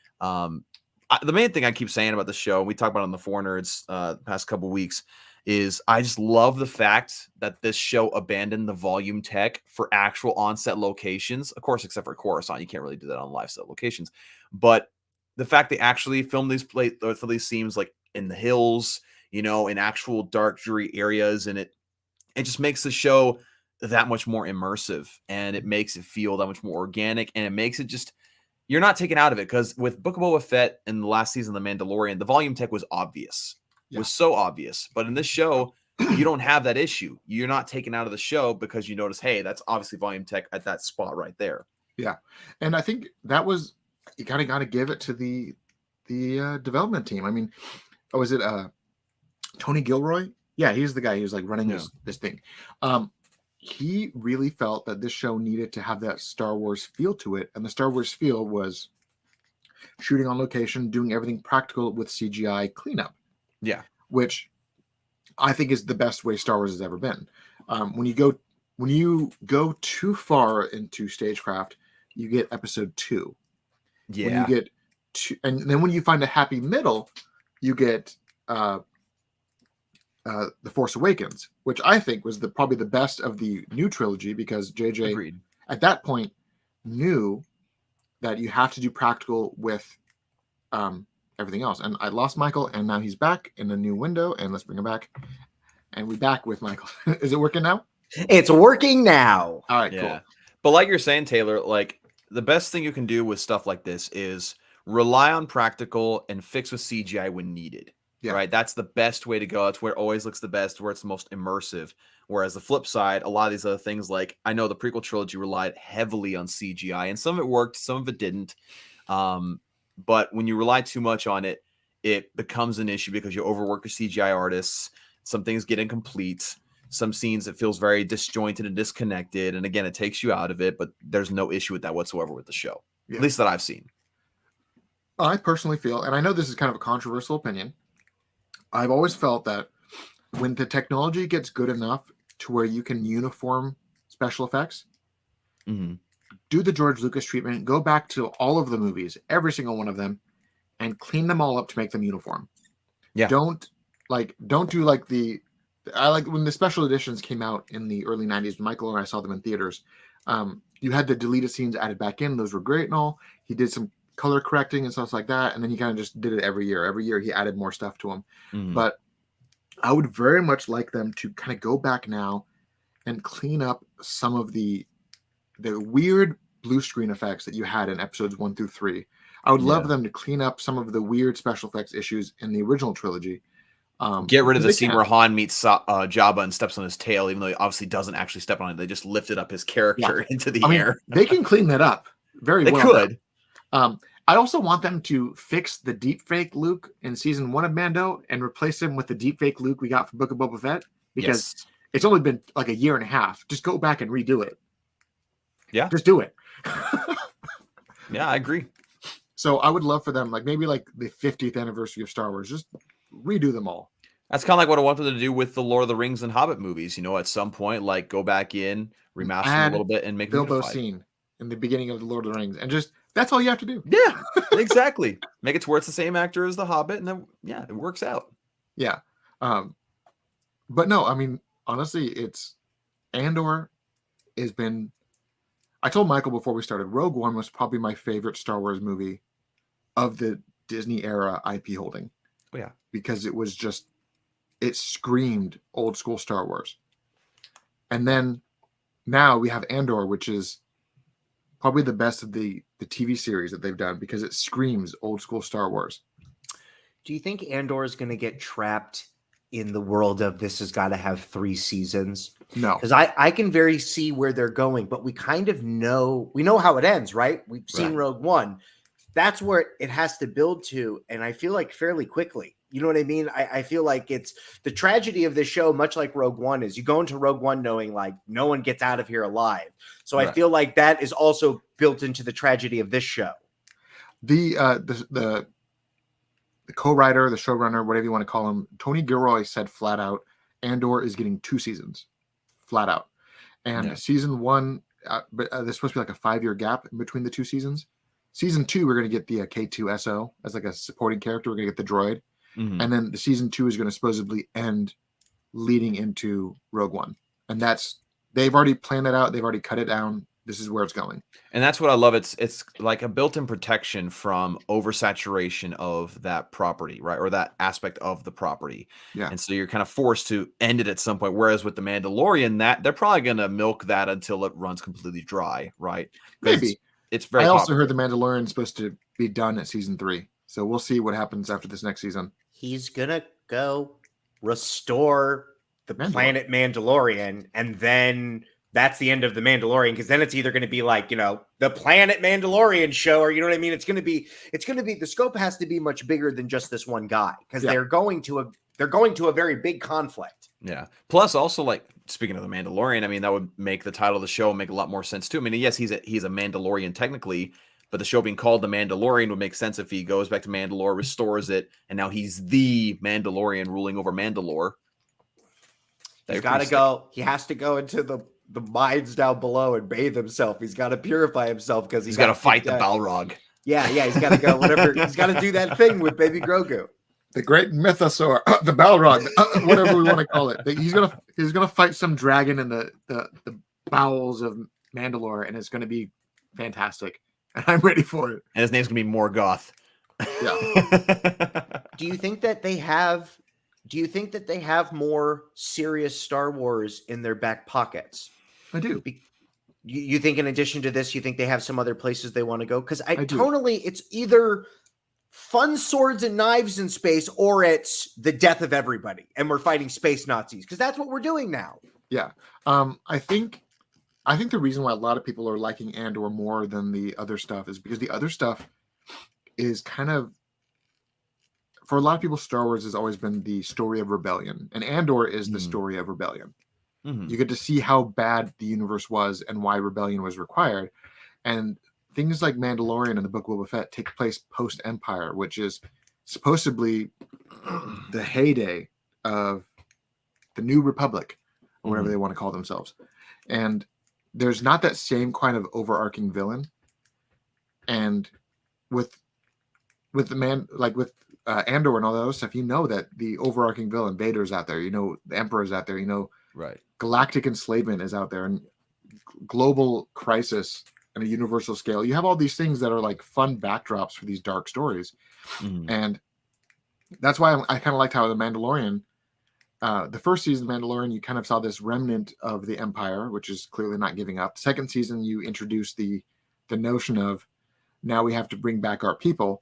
The main thing I keep saying about the show, and we talked about it on the 4 Nerds the past couple weeks, is I just love the fact that this show abandoned the volume tech for actual on-set locations. Of course, except for Coruscant, you can't really do that on live set locations. But the fact they actually filmed these scenes like in the hills, in actual dark, dreary areas, and it just makes the show that much more immersive, and it makes it feel that much more organic, and it makes it just, you're not taken out of it, because with Book of Boba Fett in the last season of The Mandalorian, the volume tech was obvious. It was so obvious. But in this show, you don't have that issue. You're not taken out of the show because you notice, hey, that's obviously volume tech at that spot right there. Yeah. And I think that was, you kind of got to give it to the development team. I mean, was it Tony Gilroy? Yeah, he's the guy who's like running this thing. He really felt that this show needed to have that Star Wars feel to it. And the Star Wars feel was shooting on location, doing everything practical with CGI cleanup. Yeah. Which I think is the best way Star Wars has ever been. When you go too far into stagecraft, you get episode 2. Yeah. When you get and then when you find a happy middle, you get The Force Awakens, which I think was probably the best of the new trilogy, because JJ Agreed. at that point knew that you have to do practical with everything else. And I lost Michael, and now he's back in a new window, and let's bring him back. And we're back with Michael. Is it working now? It's working now. All right, Yeah. cool. But like you're saying, Taylor, like the best thing you can do with stuff like this is rely on practical and fix with CGI when needed. Yeah. Right. That's the best way to go. It's where it always looks the best, where it's the most immersive. Whereas the flip side, a lot of these other things, like I know the prequel trilogy relied heavily on CGI, and some of it worked, some of it didn't. But when you rely too much on it, it becomes an issue because you overwork your CGI artists. Some things get incomplete. Some scenes, it feels very disjointed and disconnected. And again, it takes you out of it, but there's no issue with that whatsoever with the show, Yeah. at least that I've seen. I personally feel, and I know this is kind of a controversial opinion, I've always felt that when the technology gets good enough to where you can uniform special effects, do the George Lucas treatment, go back to all of the movies, every single one of them, and clean them all up to make them uniform. Yeah. Don't do like I like when the special editions came out in the early 90s, Michael and I saw them in theaters. You had the deleted scenes added back in. Those were great and all. He did some color correcting and stuff like that. And then he kind of just did it every year. Every year he added more stuff to them. But I would very much like them to kind of go back now and clean up some of the weird blue screen effects that you had in episodes 1 through 3. I would love them to clean up some of the weird special effects issues in the original trilogy. Get rid of the scene where Han meets Jabba and steps on his tail, even though he obviously doesn't actually step on it. They just lifted up his character into the air. They can clean that up very well. They could. I also want them to fix the deepfake Luke in season 1 of Mando and replace him with the deepfake Luke we got from Book of Boba Fett, because it's only been like a year and a half. Just go back and redo it. Yeah. Just do it. Yeah, I agree. So I would love for them, like maybe like the 50th anniversary of Star Wars, just redo them all. That's kind of like what I wanted to do with the Lord of the Rings and Hobbit movies. You know, at some point, like go back in, remaster them a little bit, and make Bilbo unified. scene in the beginning of the Lord of the Rings, and just that's all you have to do. Yeah, exactly. Make it to where it's the same actor as the Hobbit, and then it works out. Yeah, but no, I mean honestly, it's Andor has been. I told Michael before we started, Rogue One was probably my favorite Star Wars movie of the Disney era IP holding. Oh, yeah, because it was just. It screamed old school Star Wars. And then now we have Andor, which is probably the best of the TV series that they've done, because it screams old school Star Wars. Do you think Andor is going to get trapped in the world of this has got to have 3 seasons? No. Because I can very see where they're going, but we kind of know, we know how it ends, right? We've seen Rogue One. That's where it has to build to, and I feel like fairly quickly. You know what I mean? I feel like it's the tragedy of this show, much like Rogue One, is you go into Rogue One knowing like no one gets out of here alive. So I feel like that is also built into the tragedy of this show. The co-writer, the showrunner, whatever you want to call him, Tony Gilroy said flat out, Andor is getting 2 seasons, flat out. And season 1, but there's supposed to be like a 5-year gap in between the 2 seasons. Season 2, we're going to get the K2SO as like a supporting character. We're going to get the droid. And then the season 2 is going to supposedly end leading into Rogue One. And they've already planned that out. They've already cut it down. This is where it's going. And that's what I love. It's like a built-in protection from oversaturation of that property, right? Or that aspect of the property. Yeah. And so you're kind of forced to end it at some point. Whereas with the Mandalorian, that they're probably going to milk that until it runs completely dry, right? Maybe. It's very. I also heard the Mandalorian is supposed to be done at season 3. So we'll see what happens after this next season. He's gonna go restore the planet Mandalorian, and then that's the end of the Mandalorian, because then it's either going to be like, you know, the planet Mandalorian show, or you know what I mean? It's going to be the scope has to be much bigger than just this one guy, because they're going to a very big conflict. Yeah. Plus, also, like, speaking of the Mandalorian, I mean, that would make the title of the show make a lot more sense too. I mean, yes, he's a Mandalorian technically, but the show being called The Mandalorian would make sense if he goes back to Mandalore, restores it, and now he's the Mandalorian ruling over Mandalore. He's got to go. He has to go into the mines down below and bathe himself. He's got to purify himself because he's got to fight the Balrog. Yeah, he's got to go. Whatever. He's got to do that thing with Baby Grogu. the great mythosaur, the Balrog, whatever we want to call it. He's gonna fight some dragon in the bowels of Mandalore, and it's gonna be fantastic. And I'm ready for it. And his name's gonna be Morgoth. Yeah. Do you think that they have? Do you think that they have more serious Star Wars in their back pockets? I do. You think in addition to this, you think they have some other places they want to go? Because I do. tonally, it's either fun swords and knives in space, or it's the death of everybody, and we're fighting space Nazis. Because that's what we're doing now. Yeah. I think the reason why a lot of people are liking Andor more than the other stuff is because the other stuff is kind of, for a lot of people, Star Wars has always been the story of rebellion, and Andor is the story of rebellion. You get to see how bad the universe was and why rebellion was required. And things like Mandalorian and the Book of Boba Fett take place post-Empire, which is supposedly the heyday of the New Republic, or whatever they want to call themselves. And there's not that same kind of overarching villain. And with the man, like with Andor and all that other stuff, you know that the overarching villain, Vader's out there, you know, the Emperor's out there, you know, right. Galactic enslavement is out there, and global crisis on a universal scale. You have all these things that are like fun backdrops for these dark stories. And that's why I kind of liked how the Mandalorian, the first season of Mandalorian, you kind of saw this remnant of the Empire, which is clearly not giving up. Second season, you introduced the notion of now we have to bring back our people.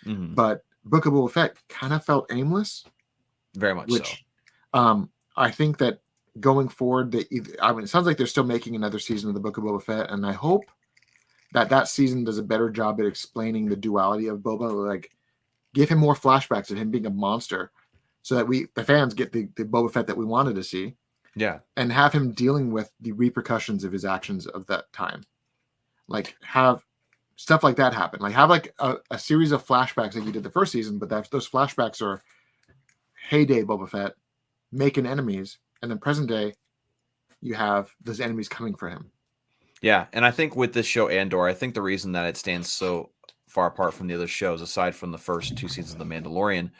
But Book of Boba Fett kind of felt aimless. Very much which, so. I think that going forward, it sounds like they're still making another season of the Book of Boba Fett, and I hope that season does a better job at explaining the duality of Boba. Like, give him more flashbacks of him being a monster, so that the fans get the Boba Fett that we wanted to see. Yeah, and have him dealing with the repercussions of his actions of that time. Like, have stuff like that happen. Like, have like a series of flashbacks like you did the first season, but those flashbacks are heyday Boba Fett making enemies. And then present day, you have those enemies coming for him. Yeah, and I think with this show Andor, I think the reason that it stands so far apart from the other shows, aside from the first 2 seasons of The Mandalorian,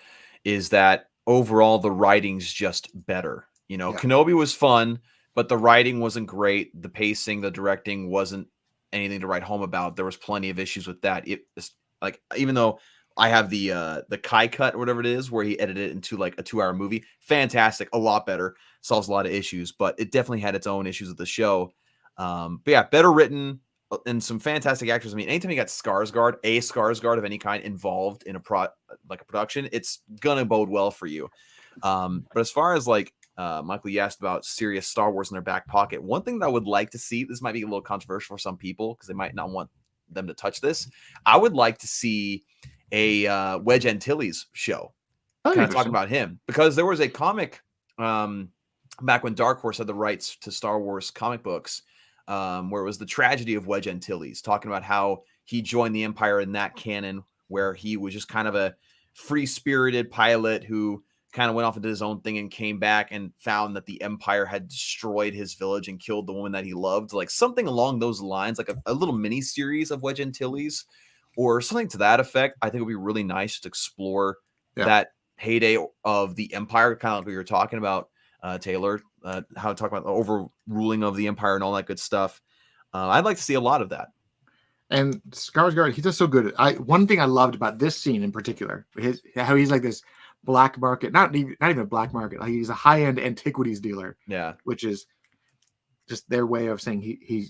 is that overall the writing's just better. You know, Kenobi was fun, but the writing wasn't great. The pacing, the directing wasn't anything to write home about. There was plenty of issues with that. It's like, even though I have the Kai cut or whatever it is, where he edited it into like a 2-hour movie. Fantastic. A lot better. Solves a lot of issues, but it definitely had its own issues with the show. But yeah, better written and some fantastic actors. I mean, anytime you got Skarsgård of any kind involved in a production, it's gonna bode well for you. But as far as like Michael, you asked about serious Star Wars in their back pocket. One thing that I would like to see, this might be a little controversial for some people because they might not want them to touch this. I would like to see a Wedge Antilles show, kind of talking about him, because there was a comic back when Dark Horse had the rights to Star Wars comic books, where it was the tragedy of Wedge Antilles, talking about how he joined the Empire in that canon, where he was just kind of a free-spirited pilot who kind of went off and did his own thing and came back and found that the Empire had destroyed his village and killed the woman that he loved. Like something along those lines, like a little mini series of Wedge Antilles or something to that effect. I think it would be really nice to explore that heyday of the Empire, kind of like we were talking about, Taylor, how to talk about the overruling of the Empire and all that good stuff. I'd like to see a lot of that. And Skarsgård, he's just so good. One thing I loved about this scene in particular, how he's like this black market, not even a black market. Like he's a high-end antiquities dealer. Yeah, which is just their way of saying he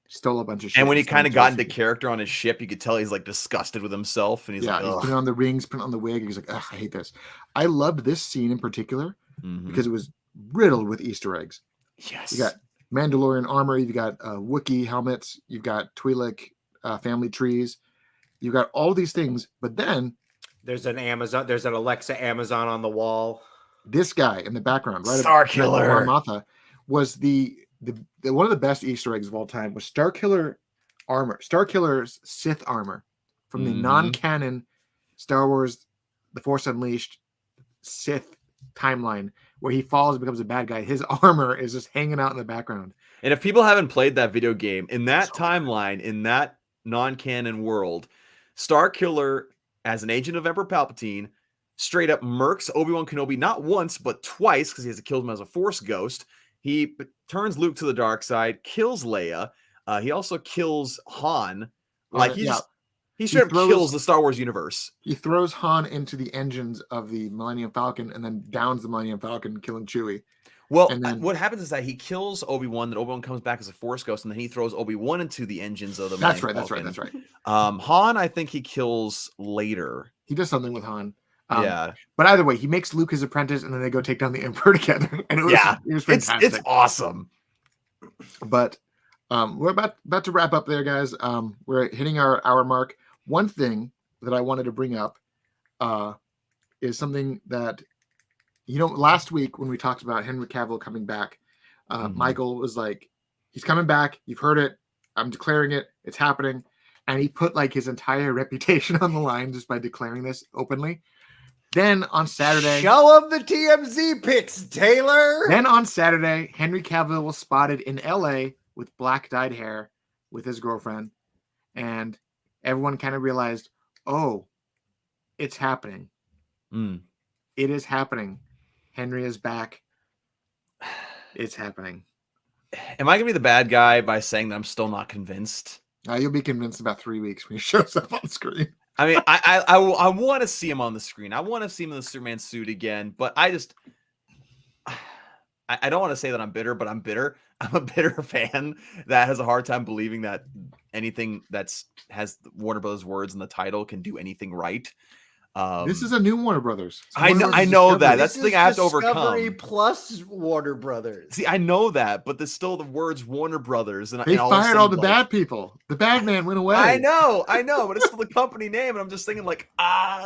stole a bunch of shit. And when he kind of got into character on his ship, you could tell he's like disgusted with himself, and he's like, he's putting on the rings, putting on the wig. He's like, I hate this. I loved this scene in particular because it was riddled with Easter eggs. Yes, you got Mandalorian armor, you've got Wookiee helmets, you've got Twi'lek family trees, you've got all these things, but then there's an Alexa Amazon on the wall. This guy in the background, right? Starkiller Marmotha was the one of the best Easter eggs of all time. Was Starkiller armor, Starkiller's Sith armor from the non-canon Star Wars The Force Unleashed Sith timeline, where he falls and becomes a bad guy. His armor is just hanging out in the background. And if people haven't played that video game, in that timeline, in that non-canon world, Starkiller, as an agent of Emperor Palpatine, straight up murks Obi-Wan Kenobi not once, but twice, because he has to kill him as a Force ghost. He turns Luke to the dark side, kills Leia. He also kills Han. Like, he straight up kills the Star Wars universe. He throws Han into the engines of the Millennium Falcon and then downs the Millennium Falcon, killing Chewie. Well, and then, what happens is that he kills Obi-Wan, then Obi-Wan comes back as a Force ghost, and then he throws Obi-Wan into the engines of the Millennium Falcon. That's right. Han, I think he kills later. He does something with Han. Yeah. But either way, he makes Luke his apprentice, and then they go take down the Emperor together. And it was fantastic. It's awesome. But we're about to wrap up there, guys. We're hitting our hour mark. One thing that I wanted to bring up is something that, last week when we talked about Henry Cavill coming back, Michael was like, he's coming back. You've heard it. I'm declaring it. It's happening. And he put like his entire reputation on the line just by declaring this openly. Then on Saturday, show him the TMZ pics, Taylor. Then on Saturday, Henry Cavill was spotted in LA with black dyed hair with his girlfriend. And everyone kind of realized, oh, it's happening. It is happening. Henry is back. It's happening. Am I going to be the bad guy by saying that I'm still not convinced? You'll be convinced about 3 weeks when he shows up on screen. I mean, I want to see him on the screen. I want to see him in the Superman suit again, but I don't want to say that I'm bitter, but I'm bitter. I'm a bitter fan that has a hard time believing that anything has Warner Brothers words in the title can do anything right. This is a new Warner Brothers. I know that. That's the thing I have to overcome. Discovery plus Warner Brothers. See, I know that, but there's still the words Warner Brothers, and they fired all the bad people. The bad man went away. I know, but it's still the company name, and I'm just thinking like,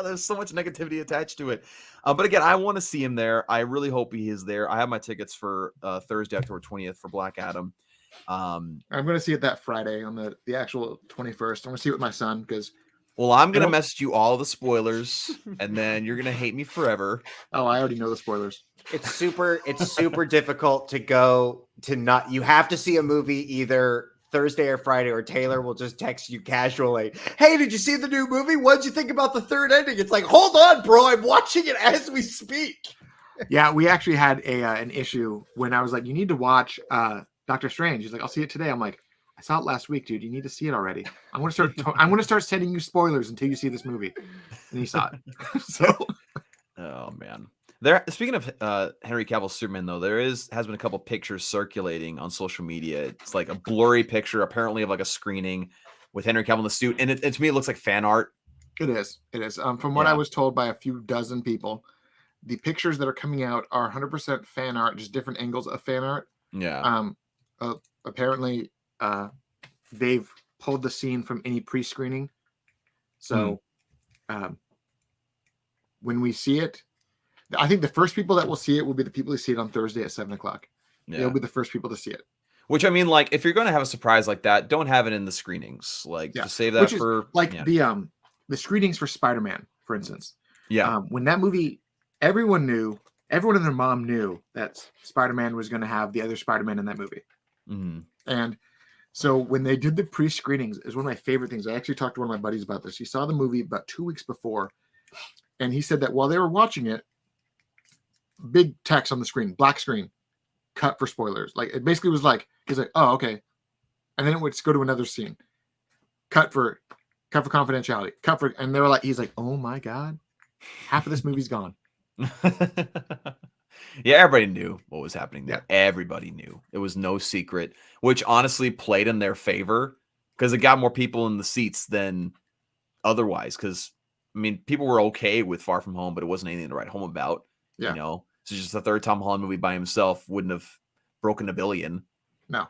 there's so much negativity attached to it. But again, I want to see him there. I really hope he is there. I have my tickets for Thursday, October 20th for Black Adam. I'm going to see it that Friday on the actual 21st. I'm going to see it with my son because. Well, I'm going to message you all the spoilers, and then you're going to hate me forever. Oh, I already know the spoilers. It's super difficult to go to not. You have to see a movie either Thursday or Friday, or Taylor will just text you casually. Hey, did you see the new movie? What'd you think about the third ending? It's like, hold on, bro. I'm watching it as we speak. Yeah, we actually had an issue when I was like, you need to watch Doctor Strange. He's like, I'll see it today. I'm like, I saw it last week, dude. You need to see it already. I'm gonna start sending you spoilers until you see this movie. And he saw it. So, oh man. Speaking of Henry Cavill's Superman, though, has been a couple pictures circulating on social media. It's like a blurry picture, apparently, of like a screening with Henry Cavill in the suit, and to me, it looks like fan art. It is. From what I was told by a few dozen people, the pictures that are coming out are 100% fan art, just different angles of fan art. Yeah. Apparently. They've pulled the scene from any pre-screening. So when we see it, I think the first people that will see it will be the people who see it on Thursday at 7:00. Yeah. They'll be the first people to see it. Which, I mean, like, if you're going to have a surprise like that, don't have it in the screenings. Like, just save that for the screenings for Spider-Man, for instance. Yeah. When that movie, everyone and their mom knew that Spider-Man was going to have the other Spider-Man in that movie. And so when they did the pre-screenings, it was one of my favorite things. I actually talked to one of my buddies about this. He saw the movie about 2 weeks before, and he said that while they were watching it, big text on the screen, black screen, cut for spoilers. Like, it basically was like, he's like, oh, okay. And then it would go to another scene. Cut for confidentiality. And they were like, he's like, oh my God, half of this movie's gone. Yeah, everybody knew what was happening there. Yeah. Everybody knew. It was no secret, which honestly played in their favor because it got more people in the seats than otherwise. Because, I mean, people were okay with Far From Home, but it wasn't anything to write home about. Yeah. You know, so just the third Tom Holland movie by himself wouldn't have broken $1 billion. No.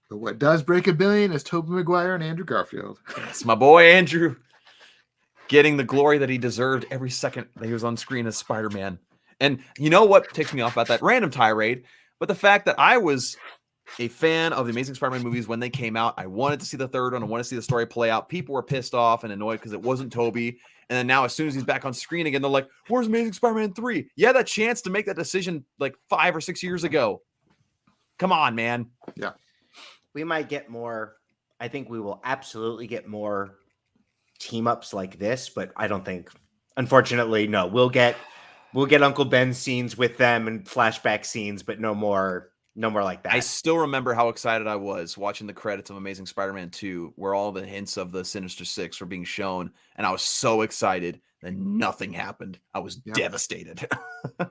But what does break $1 billion is Tobey Maguire and Andrew Garfield. It's my boy Andrew getting the glory that he deserved every second that he was on screen as Spider-Man. And you know what takes me off about that random tirade? But the fact that I was a fan of the Amazing Spider-Man movies when they came out. I wanted to see the third one. I wanted to see the story play out. People were pissed off and annoyed because it wasn't Tobey. And then now as soon as he's back on screen again, they're like, where's Amazing Spider-Man 3? You had that chance to make that decision like 5 or 6 years ago. Come on, man. Yeah. We might get more. I think we will absolutely get more team ups like this, but I don't think Unfortunately, no. We'll get Uncle Ben scenes with them and flashback scenes, but no more like that. I still remember how excited I was watching the credits of Amazing Spider-Man 2, where all the hints of the Sinister Six were being shown, and I was so excited. Then nothing happened. I was devastated.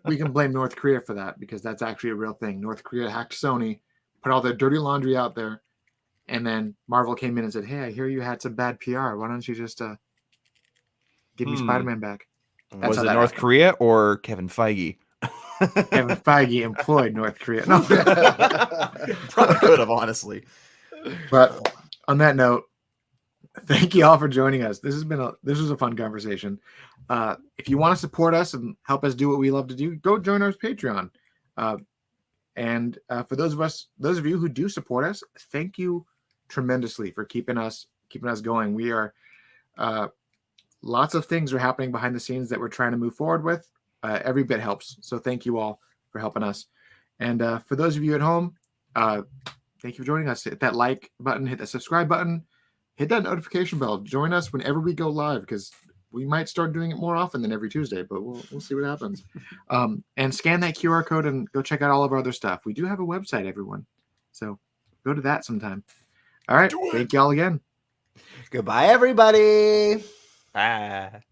We can blame North Korea for that because that's actually a real thing. North Korea hacked Sony, put all their dirty laundry out there, and then Marvel came in and said, "Hey, I hear you had some bad PR. Why don't you just give me Spider-Man back?" That's Was how it that North happened. Korea or Kevin Feige? Kevin Feige employed North Korea. No, Probably could have, honestly. but on that note, thank you all for joining us. This was a fun conversation. If you want to support us and help us do what we love to do, go join our Patreon. And for those of you who do support us, thank you tremendously for keeping us going. We are lots of things are happening behind the scenes that we're trying to move forward with. Every bit helps. So thank you all for helping us. And for those of you at home, thank you for joining us. Hit that like button, hit that subscribe button, hit that notification bell. Join us whenever we go live because we might start doing it more often than every Tuesday, but we'll see what happens. And scan that QR code and go check out all of our other stuff. We do have a website, everyone. So go to that sometime. All right. Thank y'all again. Goodbye, everybody. Bye.